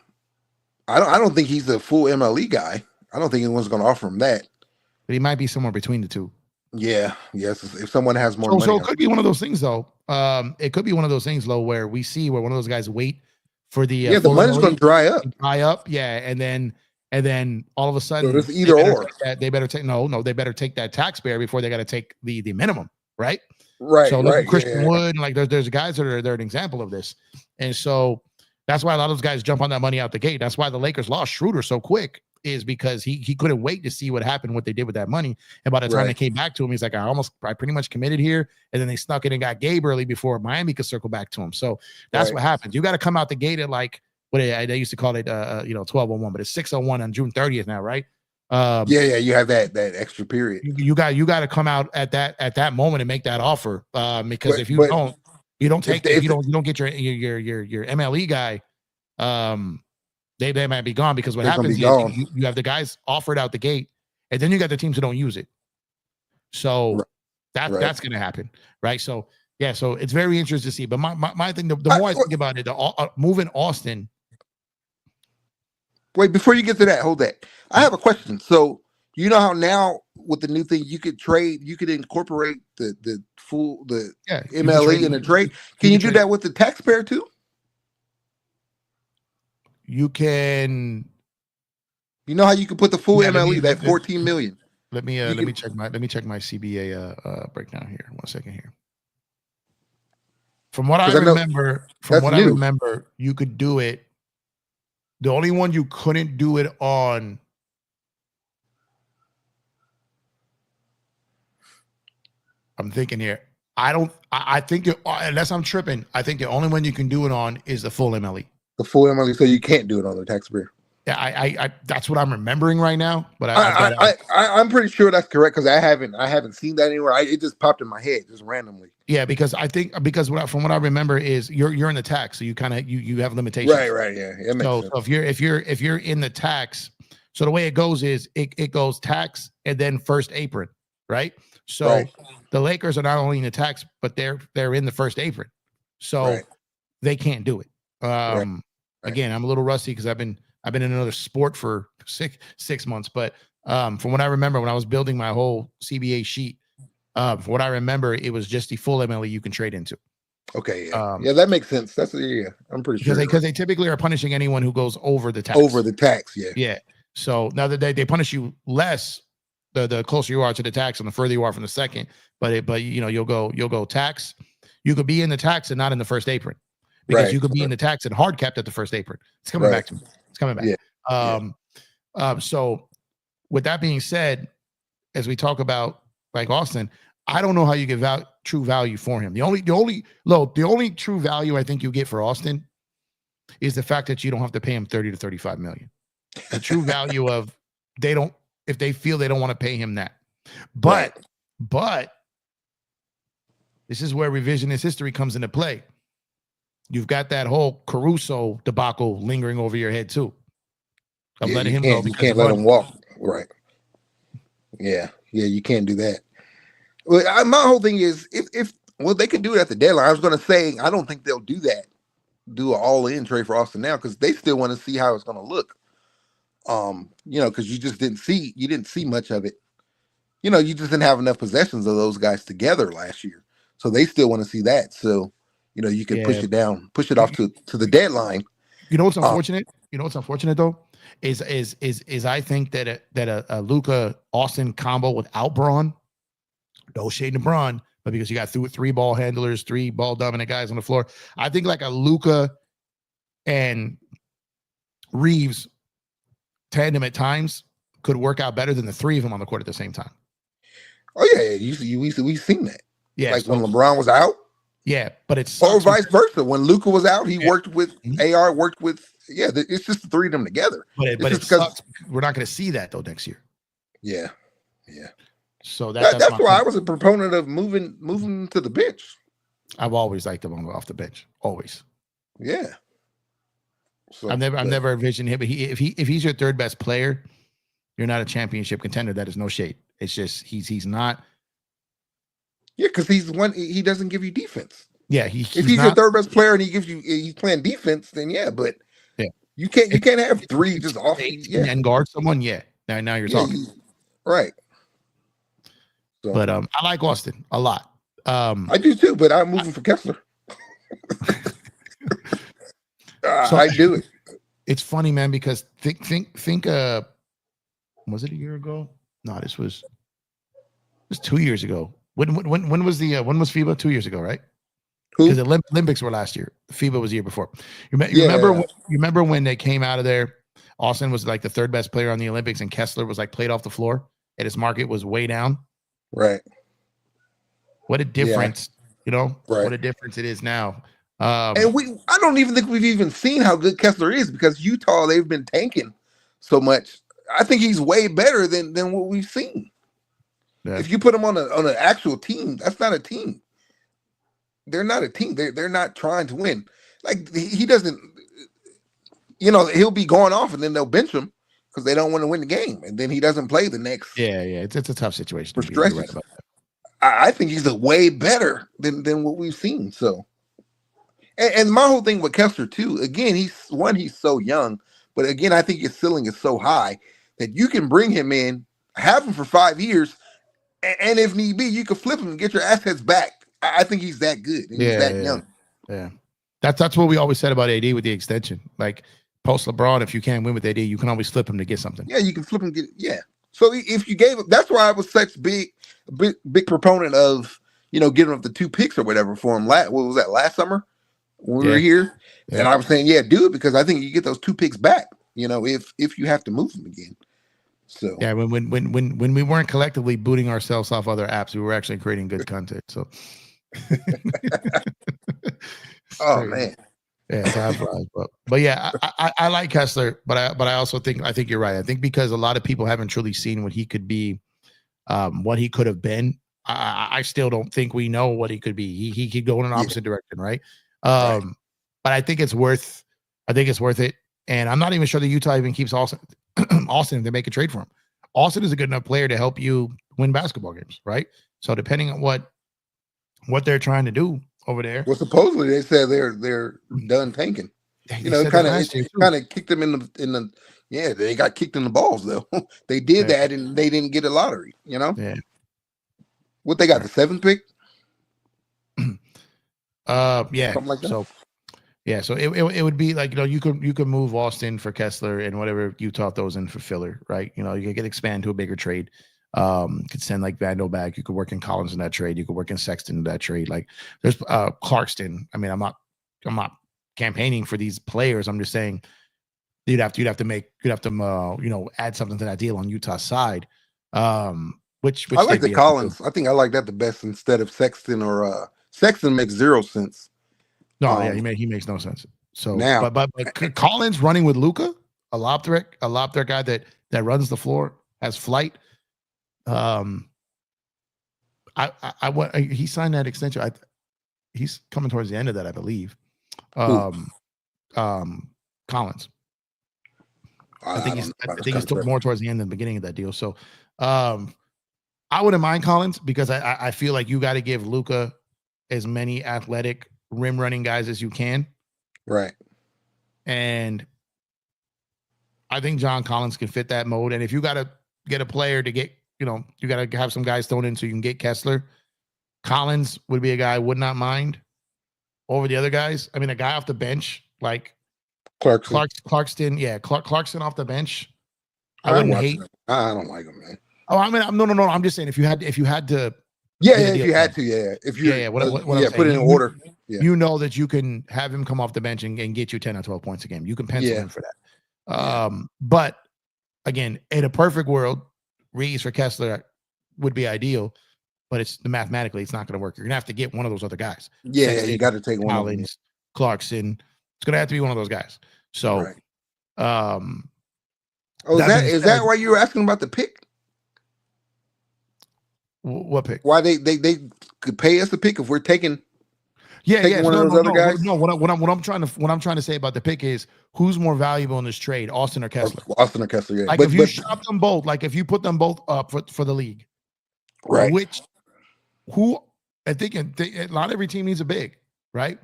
don't think he's a full MLE guy. I don't think anyone's going to offer him that. But he might be somewhere between the two. Yeah. Yes. If someone has more money. So it could be one of those things, though. It could be one of those things, though, where we see where one of those guys wait for the the money's going to dry up. Yeah, and then all of a sudden, so it's either or. They better take they better take that taxpayer before they got to take the minimum, right? Right. So look at Christian Wood, like there's guys that they're an example of this, and so that's why a lot of those guys jump on that money out the gate. That's why the Lakers lost Schroeder so quick, is because he couldn't wait to see what happened, what they did with that money. And by the time they came back to him, he's like, I pretty much committed here. And then they snuck in and got Gabe early before Miami could circle back to him. So that's what happens. You got to come out the gate at like what they used to call it, 12:01, but it's 6:01 on June 30th now, right? You have that extra period. You got to come out at that moment and make that offer, because if you don't get your MLE guy, they might be gone, because what happens is you have the guys offered out the gate, and then you got the teams who don't use it. So that's going to happen, right? So yeah, so it's very interesting to see. But my thing, the more I think about it, moving Austin. Wait, before you get to that, hold that. I have a question. So you know how now with the new thing, you could incorporate the you can MLE trade in a trade. you Can you do trade- that with the taxpayer too? You can. You know how you can put the full Yeah, MLE, that 14 million. Let me can- check my CBA breakdown here. 1 second here. From what I 'Cause I know remember, you could do it. The only one you couldn't do it on. I'm thinking here. I think unless I'm tripping, I think the only one you can do it on is the full MLE. The full MLE, so you can't do it on the taxpayer. Yeah, I that's what I'm remembering right now. But I'm pretty sure that's correct because I haven't seen that anywhere. It just popped in my head just randomly. Yeah, because from what I remember is you're in the tax, so you kind of you have limitations. Right, yeah. It makes sense. So if you're in the tax, so the way it goes is it goes tax and then first apron, right? So the Lakers are not only in the tax, but they're in the first apron, so they can't do it. Again, I'm a little rusty because I've been in another sport for six months, but from what I remember when I was building my whole CBA sheet, from what I remember, it was just the full MLE you can trade into. Okay, yeah, that makes sense. That's I'm pretty sure because they typically are punishing anyone who goes over the tax. Yeah. So now that they punish you less, the closer you are to the tax and the further you are from the second. But you'll go tax. You could be in the tax and not in the first apron because you could be in the tax and hard capped at the first apron. It's coming back to me. It's coming back. Yeah. So with that being said, as we talk about like Austin, I don't know how you get true value for him. The only true value I think you get for Austin is the fact that you don't have to pay him 30 to 35 million. The true value of if they feel they don't want to pay him that. But this is where revisionist history comes into play. You've got that whole Caruso debacle lingering over your head too. Of letting him go. You can't let him walk. Right. Yeah, you can't do that. Well, my whole thing is if they could do it at the deadline. I was going to say I don't think they'll do that. Do an all-in trade for Austin now because they still want to see how it's going to look. Because you just didn't see much of it. You just didn't have enough possessions of those guys together last year. So they still want to see that. So, you can push it off to the deadline. You know what's unfortunate? Though is I think that a Luka Austin combo without Braun, no shade to Braun, but because you got three ball handlers, three ball dominant guys on the floor, I think like a Luka and Reeves tandem at times could work out better than the three of them on the court at the same time. Oh yeah, we've seen that. Yeah, like when LeBron was out. Yeah, but it's or vice versa. When Luka was out, he worked with AR, worked with it's just the three of them together. But it sucks. We're not going to see that though next year. Yeah. So that's why I was a proponent of moving to the bench. I've always liked him off the bench. Always. Yeah. So, I've never envisioned him. But if he's your third best player, you're not a championship contender. That is no shade. It's just he's not. Yeah, because he doesn't give you defense. Yeah, if he's your third best player and he's playing defense, then but you can't have three just off and guard someone. Yeah, now you're talking. Right. So, but I like Austin a lot. I do too, but I'm moving for Kessler. I do it. It's funny, man, because think. Was it a year ago? No, it was 2 years ago. When was FIBA? 2 years ago, right? Because the Olympics were last year. FIBA was the year before. You remember when they came out of there? Austin was like the third best player on the Olympics, and Kessler was like played off the floor, and his market was way down. Right. What a difference, Right. What a difference it is now. And I don't even think we've even seen how good Kessler is because Utah, they've been tanking so much. I think he's way better than what we've seen. Yeah. If you put him on an actual team, that's not a team. They're not a team. They're not trying to win. Like he doesn't, he'll be going off and then they'll bench him because they don't want to win the game, and then he doesn't play the next. Yeah. It's a tough situation. For stretches. Right about that. I think he's way better than what we've seen. So, and my whole thing with Kessler too. Again, he's so young, but again, I think his ceiling is so high that you can bring him in. have him for 5 years, and if need be, you can flip him and get your assets back. I think he's that good, and he's that young. Yeah, that's what we always said about AD with the extension. Like post LeBron, if you can't win with AD, you can always flip him to get something. Yeah, you can flip him. So if you gave him, that's why I was such big proponent of giving up the 2 picks or whatever for him. What was that, last summer when we were here? Yeah. And I was saying, do it, because I think you get those 2 picks back. If you have to move them again. So yeah, when we weren't collectively booting ourselves off other apps, we were actually creating good content. So. Oh man. Yeah, but yeah, I like Kessler, but I also think you're right. I think because a lot of people haven't truly seen what he could be, what he could have been. I still don't think we know what he could be. He could go in an opposite direction, right? But I think it's worth it. And I'm not even sure that Utah even keeps Austin if they make a trade for him. Austin is a good enough player to help you win basketball games, right? So depending on what they're trying to do over there. Well, supposedly they said they're done tanking. Kind of kicked them in the they got kicked in the balls though. They did that and they didn't get a lottery. Yeah. What they got, the 7th pick? Yeah. Something like that. So yeah, so it would be like you could move Austin for Kessler and whatever Utah throws in for filler, right? You could expand to a bigger trade. Could send like Vando back. You could work in Collins in that trade. You could work in Sexton in that trade. Like there's Clarkston. I mean, I'm not campaigning for these players. I'm just saying you'd have to add something to that deal on Utah's side. Which I like the Collins. I think I like that the best instead of Sexton or Sexton makes 0 sense. No, he makes no sense. So now, but Collins running with Luka, a lob threat guy that runs the floor, has flight. He signed that extension. He's coming towards the end of that, I believe. Collins. I think he's more towards the end than the beginning of that deal. So, I wouldn't mind Collins because I feel like you got to give Luka as many athletic rim running guys as you can. Right. And I think John Collins can fit that mode. And if you got to get a player to get, you got to have some guys thrown in so you can get Kessler. Collins would be a guy I would not mind over the other guys. I mean, a guy off the bench like Clarkston. Yeah, Clarkston off the bench. I wouldn't hate. I don't like him, man. Oh, I mean, no. I'm just saying if you had to. If you had to, put it in order. Yeah. That you can have him come off the bench and get you 10 or 12 points a game. You can pencil him for that. But again, in a perfect world, Reeves for Kessler would be ideal, but it's mathematically it's not going to work. You're going to have to get one of those other guys. Yeah, you got to take one of them. Clarkson. It's going to have to be one of those guys. So, is that why you were asking about the pick? What pick? Why they could pay us a pick if we're taking one of those other guys? No, what I'm trying to say about the pick is who's more valuable in this trade, Austin or Kessler? Austin or Kessler, yeah. Like if you shop them both, like if you put them both up for the league, right? I think not every team needs a big, right?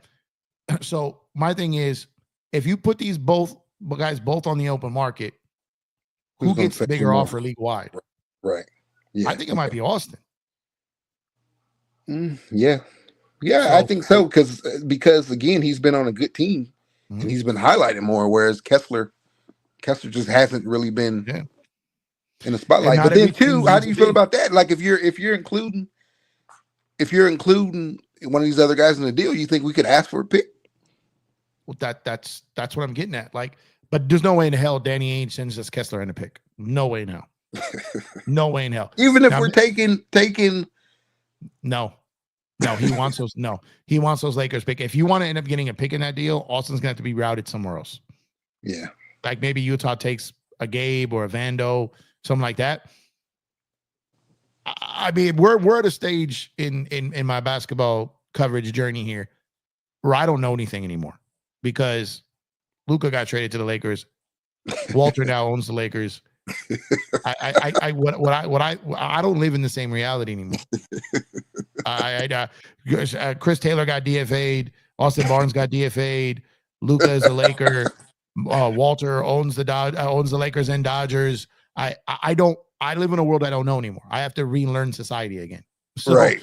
So my thing is, if you put these guys both on the open market, who gets the bigger offer league wide? Right. Yeah. I think it might be Austin. Yeah, I think so because again he's been on a good team and he's been highlighted more, whereas Kessler just hasn't really been in the spotlight. But then too, how do you feel about that? Like if you're including one of these other guys in the deal, you think we could ask for a pick? Well, that's what I'm getting at. Like, but there's no way in hell Danny Ainge sends us Kessler in a pick. No way now. No way in hell. Even if we're taking no, he wants those. No, he wants those Lakers pick. If you want to end up getting a pick in that deal, Austin's gonna have to be routed somewhere else. Yeah, like maybe Utah takes a Gabe or a Vando, something like that. I mean, we're at a stage in my basketball coverage journey here where I don't know anything anymore because Luka got traded to the Lakers. Walter now owns the Lakers. I don't live in the same reality anymore. Chris Taylor got DFA'd. Austin Barnes got DFA'd. Luka is the Laker. Walter owns the Lakers and Dodgers. I don't I live in a world I don't know anymore. I have to relearn society again. So, Right.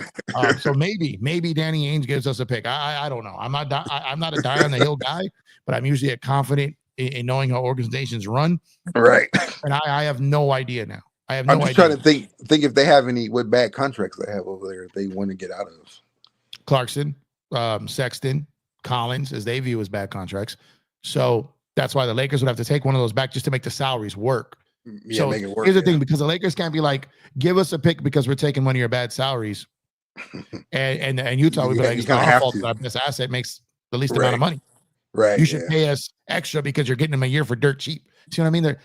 so maybe Danny Ainge gives us a pick. I don't know. I'm not a die on the hill guy, but I'm usually confident in knowing how organizations run. Right. And I have no idea now. I have no I'm just idea. trying to think if they have what bad contracts they have over there if they want to get out of. Clarkson, Sexton, Collins, as they view as bad contracts. So that's why the Lakers would have to take one of those back just to make the salaries work. Yeah, so make it work. Here's the thing, because the Lakers can't be like, give us a pick because we're taking one of your bad salaries. and Utah would be like, it's not our fault that our best asset makes the least amount of money. Right. You should pay us extra because you're getting them a year for dirt cheap. See what I mean?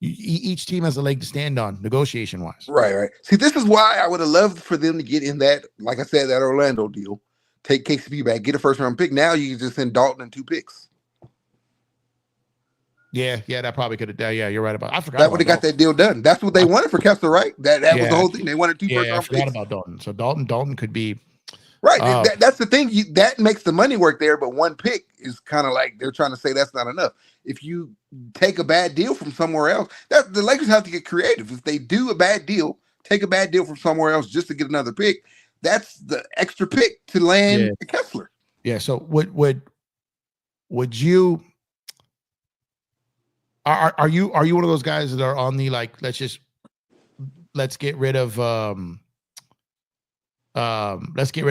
Each team has a leg to stand on negotiation wise. Right. See, this is why I would have loved for them to get in that, like I said, that Orlando deal. Take KCP back, get a first round pick. Now you can just send Dalton and 2 picks. Yeah, that probably could have. Yeah, you're right about. I forgot. That would have got that deal done. That's what they wanted for Kessler, right? That was the whole thing. They wanted 2 first round picks. I forgot about Dalton. So Dalton could be right. That's the thing. That makes the money work there, but 1 pick is kind of like they're trying to say that's not enough. If you take a bad deal from somewhere else, the Lakers have to get creative. If they do a bad deal, take a bad deal from somewhere else just to get another pick, that's the extra pick to land Kessler. Yeah. So would you? Are you one of those guys that are on the like let's get rid of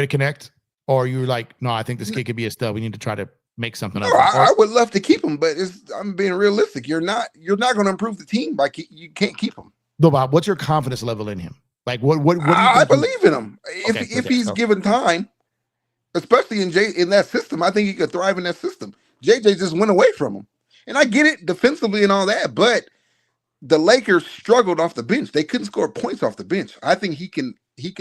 Connect, or are you like, no, I think this kid could be a stud, we need to try to make something up? I would love to keep him, but I'm being realistic. You're not going to improve the team by you can't keep him. No, Bob, what's your confidence level in him? Like what do you think I believe in him. If he's given time, especially in that system, I think he could thrive in that system. JJ just went away from him. And I get it defensively and all that, but the Lakers struggled off the bench. They couldn't score points off the bench. I think he can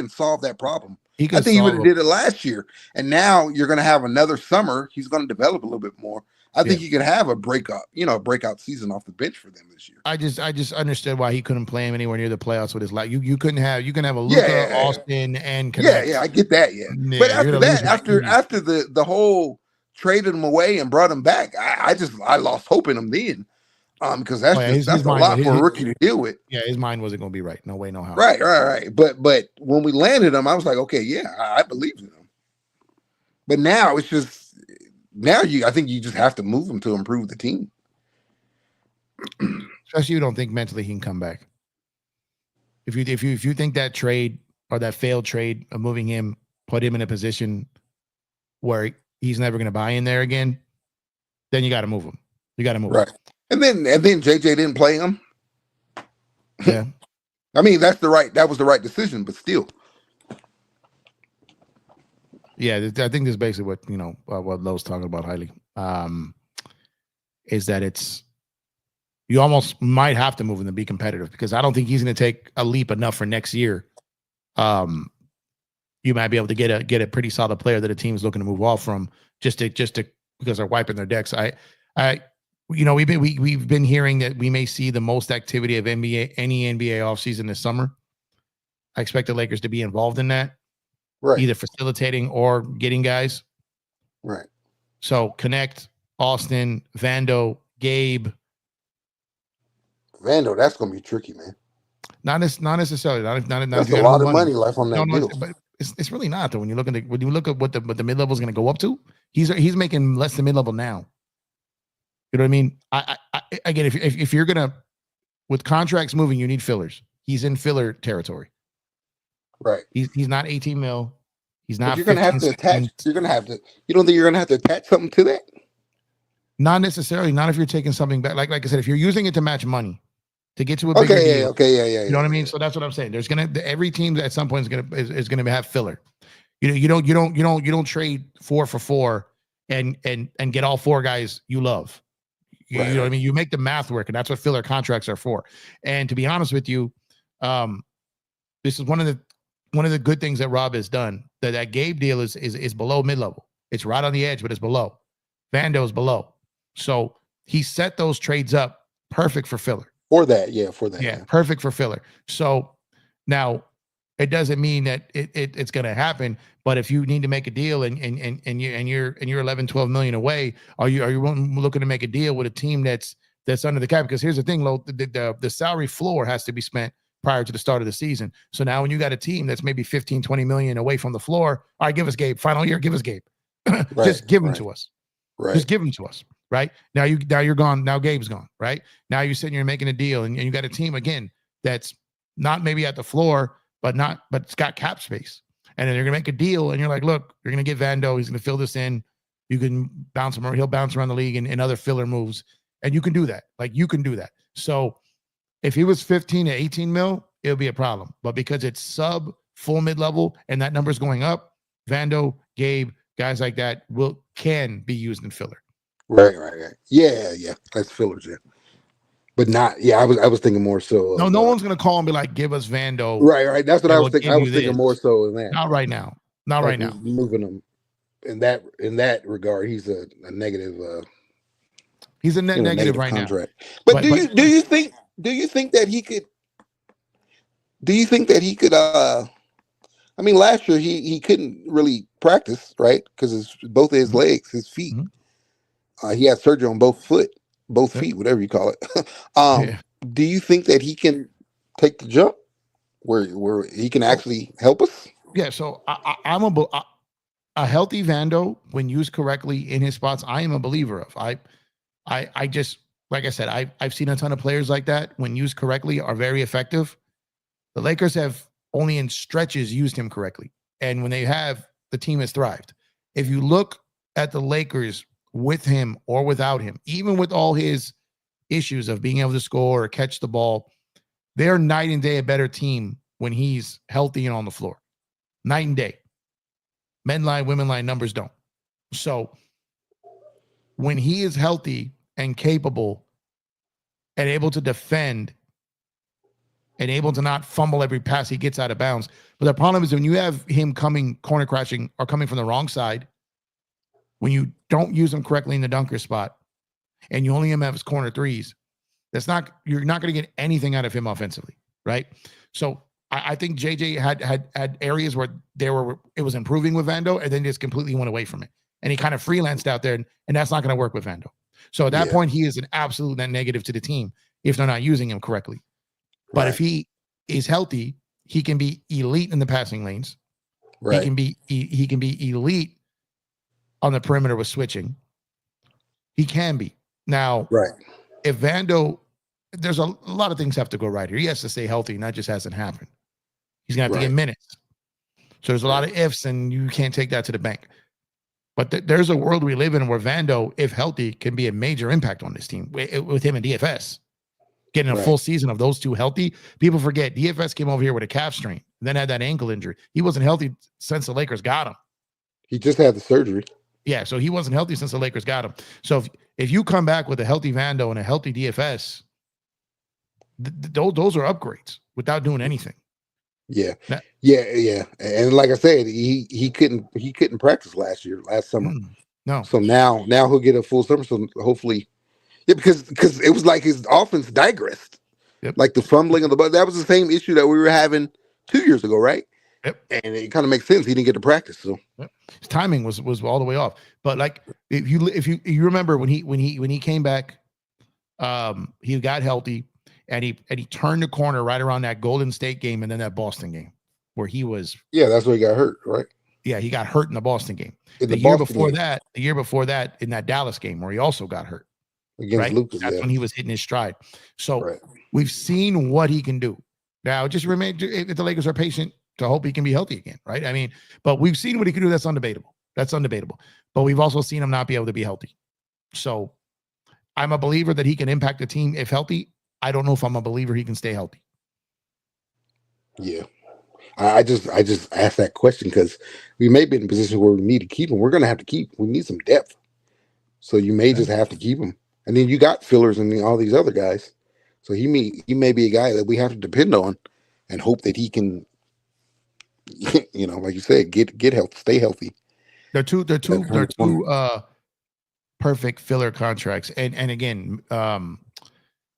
solve that problem. I think he would have did it last year. And now you're going to have another summer. He's going to develop a little bit more. I think he could have a breakout season off the bench for them this year. I just understood why he couldn't play him anywhere near the playoffs with his life. You couldn't have a Luka, Austin, and Connect. Yeah, I get that. Yeah, but after that, after the whole traded him away and brought him back, I lost hope in him then, because that's a lot for a rookie to deal with. Yeah, his mind wasn't going to be right. No way, no how. Right. But when we landed him, I was like, okay, yeah, I believe in him. But now it's just I think you just have to move him to improve the team. Especially you don't think mentally he can come back. If you think that trade or that failed trade of moving him put him in a position where he's never going to buy in there again, then you got to move him. You got to move him. And then JJ didn't play him. Yeah. I mean, that was the right decision, but still. Yeah, I think this is basically what Lowe's talking about highly. Is that you almost might have to move him to be competitive, because I don't think he's going to take a leap enough for next year. You might be able to get a pretty solid player that a team is looking to move off from just to because they're wiping their decks. We've been hearing that we may see the most activity of any NBA offseason this summer. I expect the Lakers to be involved in that, either facilitating or getting guys. Right. So Connect, Austin, Vando, Gabe. Vando, that's going to be tricky, man. Not necessarily. That's a lot of money left on that deal. But it's really not, though. When you look at what the mid level is going to go up to, he's making less than mid level now. You know what I mean? I again, if you're gonna, with contracts moving, you need fillers. He's in filler territory. Right. He's not 18 mil. He's not. But you're gonna have to attach. You're gonna have to. You don't think you're gonna have to attach something to that? Not necessarily. Not if you're taking something back. Like I said, if you're using it to match money, to get to a bigger deal. You know what I mean? So that's what I'm saying. There's every team at some point is gonna have filler. You don't trade 4 for 4 and get all 4 guys you love. You know what I mean? You make the math work, and that's what filler contracts are for. And to be honest with you, this is one of the good things that Rob has done. That Gabe deal is below mid level. It's right on the edge, but it's below. Vando's below. So he set those trades up perfect for filler. For that. Yeah, perfect for filler. So now it doesn't mean that it's going to happen, but if you need to make a deal and you're 11, 12 million away, are you looking to make a deal with a team that's under the cap? Because here's the thing, Lo, the salary floor has to be spent prior to the start of the season. So now when you got a team that's maybe 15, 20 million away from the floor, all right, give us Gabe. Final year, give us Gabe. Just give him to us. Right. Just give him to us. Right. Now you're gone. Now Gabe's gone. Right. Now you're sitting here making a deal and you got a team again that's not maybe at the floor, but it's got cap space. And then you're gonna make a deal and you're like, look, you're gonna get Vando, he's gonna fill this in. You can bounce him, or he'll bounce around the league in other filler moves. And you can do that. Like you can do that. So if he was 15 to 18 mil, it would be a problem. But because it's sub full mid-level and that number's going up, Vando, Gabe, guys like that can be used in filler. Right. Yeah. That's fillers, yeah. But not, yeah, I was thinking more so. No one's gonna call and be like, give us Vando. Right. That's what I was thinking. I was thinking more so than that. Not right now. Not right now. Moving him in that regard, he's a negative. He's a net negative right contract. now. But do you think that he could? Do you think that he could? I mean, last year he couldn't really practice, right? Because both of his legs, his feet. He had surgery on both feet, whatever you call it. Do you think that he can take the jump where he can actually help us? Yeah. So I'm a healthy Vando when used correctly in his spots. I am a believer of. I just, like I said, I've seen a ton of players like that when used correctly are very effective. The Lakers have only in stretches used him correctly. And when they have, the team has thrived. If you look at the Lakers with him or without him, even with all his issues of being able to score or catch the ball, they're night and day a better team when he's healthy and on the floor. Night and day. Men lie, women lie, numbers don't. So when he is healthy and capable and able to defend and able to not fumble every pass he gets out of bounds. But the problem is when you have him coming corner crashing or coming from the wrong side, when you don't use him correctly in the dunker spot and you only have his corner threes, you're not going to get anything out of him offensively, right? So I think JJ had areas where it was improving with Vando and then just completely went away from it. And he kind of freelanced out there, and that's not going to work with Vando. So at that point, he is an absolute net negative to the team if they're not using him correctly. But if he is healthy, he can be elite in the passing lanes. Right. He can be elite on the perimeter with switching. He can be. Now, if Vando, there's a lot of things have to go right here. He has to stay healthy, and that just hasn't happened. He's going to have to get minutes. So there's a lot of ifs, and you can't take that to the bank. But there's a world we live in where Vando, if healthy, can be a major impact on this team with him and DFS. Getting a full season of those two healthy. People forget DFS came over here with a calf strain, and then had that ankle injury. He wasn't healthy since the Lakers got him. He just had the surgery. Yeah, so he wasn't healthy since the Lakers got him. So if you come back with a healthy Vando and a healthy DFS, those are upgrades without doing anything. Yeah. And like I said, he couldn't practice last summer. No. So now he'll get a full summer. So hopefully, because it was like his offense digressed. Yep. Like the fumbling of the ball. That was the same issue that we were having 2 years ago, right? Yep. And it kind of makes sense. He didn't get to practice. So his timing was all the way off. But like if you remember when he came back, he got healthy. And he turned the corner right around that Golden State game and then that Boston game where he was. Yeah, that's where he got hurt, right? Yeah, he got hurt in the Boston game. The year before that, in that Dallas game where he also got hurt. Against Luka, that's when he was hitting his stride. So we've seen what he can do. Now, just remain if the Lakers are patient to hope he can be healthy again, right? I mean, but we've seen what he can do. That's undebatable. But we've also seen him not be able to be healthy. So I'm a believer that he can impact the team if healthy. I don't know if I'm a believer he can stay healthy. Yeah. I just asked that question because we may be in a position where we need to keep him. We're going to have to we need some depth. So you may just have to keep him. And then you got fillers and all these other guys. So he may be a guy that we have to depend on and hope that he can, like you said, get healthy, stay healthy. They're two perfect filler contracts. And again,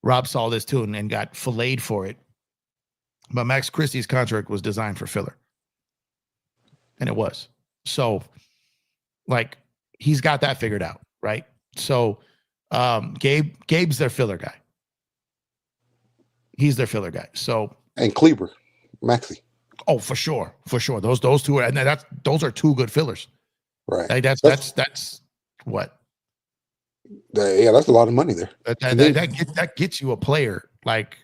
Rob saw this too and got filleted for it. But Max Christie's contract was designed for filler. And it was. So, like, he's got that figured out, right? So, Gabe's their filler guy. He's their filler guy. So, And Kleber, Maxey. Oh, for sure. Those two are, and those are two good fillers. Right. Like that's what. Yeah, that's a lot of money there. That gets you a player. Like,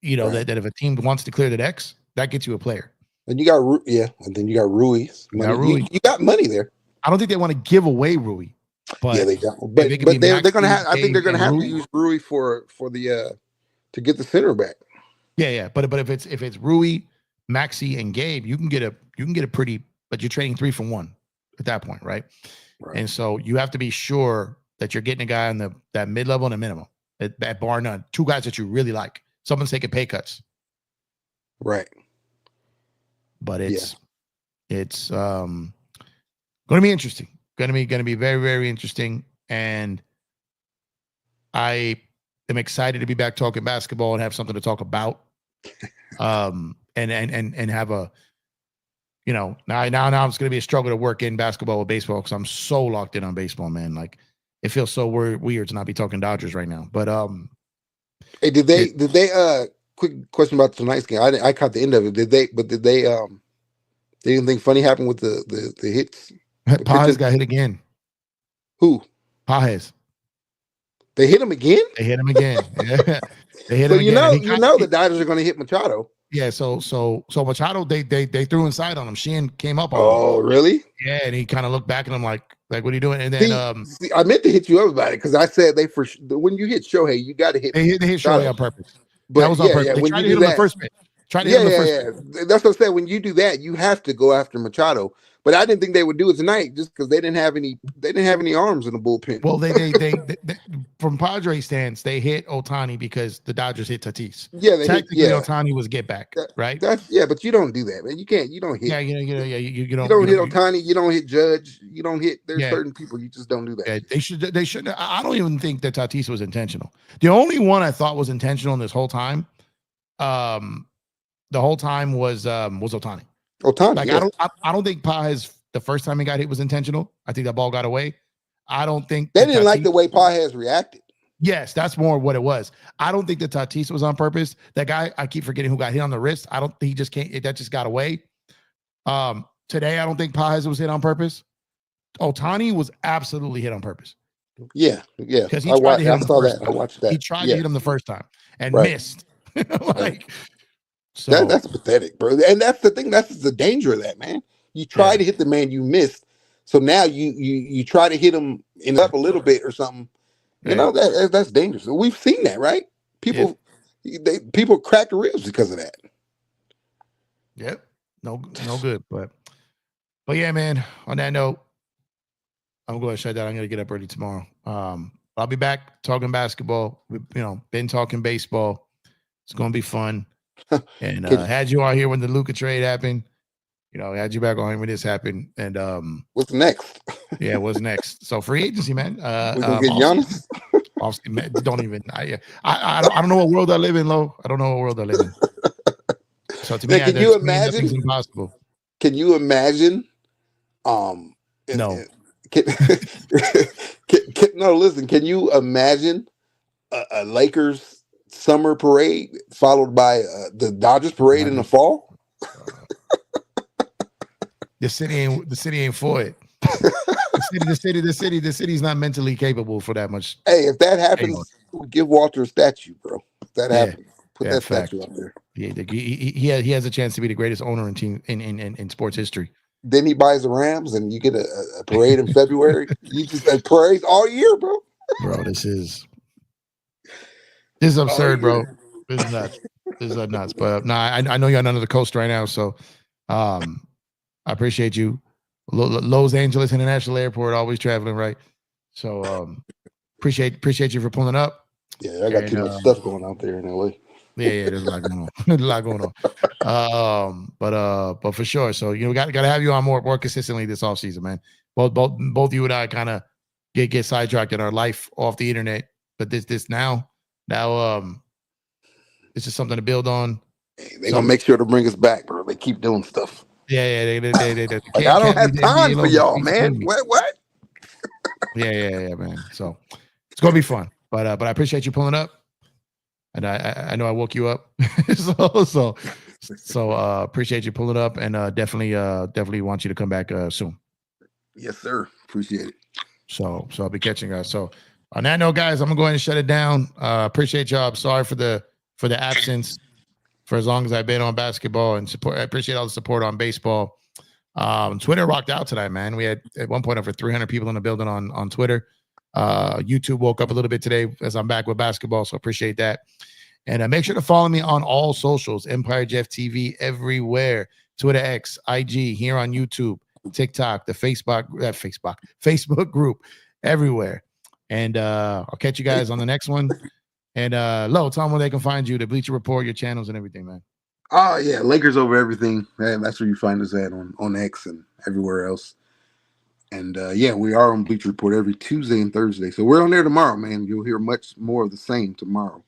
that if a team wants to clear the decks, that gets you a player. And you got and then you got Rui. You got money there. I don't think they want to give away Rui. But yeah, they don't. But they're gonna have. I think they're gonna have to use Rui for the to get the center back. Yeah. But if it's Rui, Maxey, and Gabe, you can get a pretty. But you're trading 3 for 1 at that point, right? And so you have to be sure that you're getting a guy on that mid level and a minimum at bar none. 2 guys that you really like. Someone's taking pay cuts. Right. But it's going to be interesting. Going to be very, very interesting. And I am excited to be back talking basketball and have something to talk about. And have a, now it's going to be a struggle to work in basketball with baseball because I'm so locked in on baseball, man. Like it feels so weird to not be talking Dodgers right now. But hey, did they quick question about tonight's game? I caught the end of it. Did they anything funny happen with the hits? Pages got hit again. Who? Pages. They hit him again? They hit him again. Yeah. They hit him again. The Dodgers are going to hit Machado. Yeah, so Machado, they threw inside on him. Sheehan came up on him. Oh, really? Yeah, and he kind of looked back at him like, what are you doing? And then I meant to hit you up about it because I said when you hit Shohei, you got to hit. They hit Shohei on purpose. But that was on purpose. Yeah, they when tried you to hit him the first pitch. That's what I said. When you do that, you have to go after Machado. But I didn't think they would do it tonight just because they didn't have any arms in the bullpen. Well, they from Padres stance, they hit Ohtani because the Dodgers hit Tatis. Yeah, technically Ohtani was get back, right? But you don't do that, man. You can't. You don't hit. Yeah, you don't hit Ohtani. You don't hit Judge. You don't hit. There's certain people you just don't do that. Yeah, they should. I don't even think that Tatis was intentional. The only one I thought was intentional in this whole time, was Ohtani. Ohtani. Like I don't think Pages the first time he got hit was intentional. I think that ball got away. I don't think they didn't like the way Pages reacted. Yes, that's more what it was. I don't think that Tatis was on purpose. That guy, I keep forgetting who got hit on the wrist. I don't think he just can't. That just got away. Today, I don't think Pages was hit on purpose. Ohtani was absolutely hit on purpose. Yeah. Because he tried to hit him the first time. I watched that. He tried to hit him the first time and missed. So that's pathetic, bro. And that's the thing. That's the danger of that, man. You try to hit the man you missed, so now you try to hit him up a little bit or something. You know that's dangerous. We've seen that, right? People crack the ribs because of that. Yep. No good. But yeah, man. On that note, I'm going to shut down. I'm going to get up early tomorrow. I'll be back talking basketball. Been talking baseball. It's going to be fun. And had you on here when the Luka trade happened. Had you back on here when this happened. And what's next? Yeah, what's next? So free agency, man. We're gonna get Giannis. Don't even. I don't know what world I live in, Lo. I don't know what world I live in. So to me, can you imagine? Nothing's impossible. Can you imagine? No. No, listen. Can you imagine a Lakers summer parade followed by the Dodgers parade in the fall? The city ain't for it. The city's not mentally capable for that much. Hey, if that happens, we'll give Walter a statue, bro. If that happens, put that statue up there. Yeah, he has a chance to be the greatest owner in sports history. Then he buys the Rams, and you get a parade in February. You just have parades all year, bro. Bro, this is absurd, bro. This is nuts. This is nuts. But no, I know you're on the coast right now, so I appreciate you. Los Angeles International Airport, always traveling, right? So appreciate you for pulling up. Yeah, I got too much stuff going out there in LA. Yeah, there's a lot going on. There's a lot going on. But for sure. So gotta have you on more consistently this offseason, man. Both you and I kind of get sidetracked in our life off the internet. But this now this is something to build on. They're gonna make sure to bring us back, bro. They keep doing stuff. Yeah. They like, I don't have time for y'all, man. What? Yeah, man. So it's gonna be fun. But I appreciate you pulling up. And I know I woke you up. so appreciate you pulling up, and definitely want you to come back soon. Yes, sir. Appreciate it. So I'll be catching you guys. So on that note, guys, I'm gonna go ahead and shut it down. Appreciate y'all. I'm sorry for the absence for as long as I've been on basketball and support. I appreciate all the support on baseball. Twitter rocked out tonight, man. We had at one point over 300 people in the building on Twitter. YouTube woke up a little bit today as I'm back with basketball, so appreciate that. And make sure to follow me on all socials, Empire Jeff TV, everywhere. Twitter, X, IG, here on YouTube, TikTok, the Facebook group, everywhere. And I'll catch you guys on the next one. And Lo, tell them where they can find you, the Bleacher Report, your channels and everything, man. Oh yeah, Lakers over everything. Man, that's where you find us at on X and everywhere else. And yeah, we are on Bleacher Report every Tuesday and Thursday. So we're on there tomorrow, man. You'll hear much more of the same tomorrow.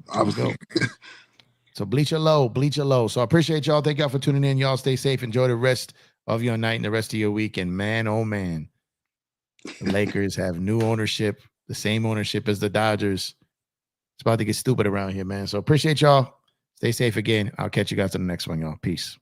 Obviously. So Bleacher Low. So I appreciate y'all. Thank y'all for tuning in. Y'all stay safe. Enjoy the rest of your night and the rest of your week. And man, oh man, the Lakers have new ownership, the same ownership as the Dodgers. It's about to get stupid around here, man. So appreciate y'all. Stay safe again. I'll catch you guys in the next one, y'all. Peace.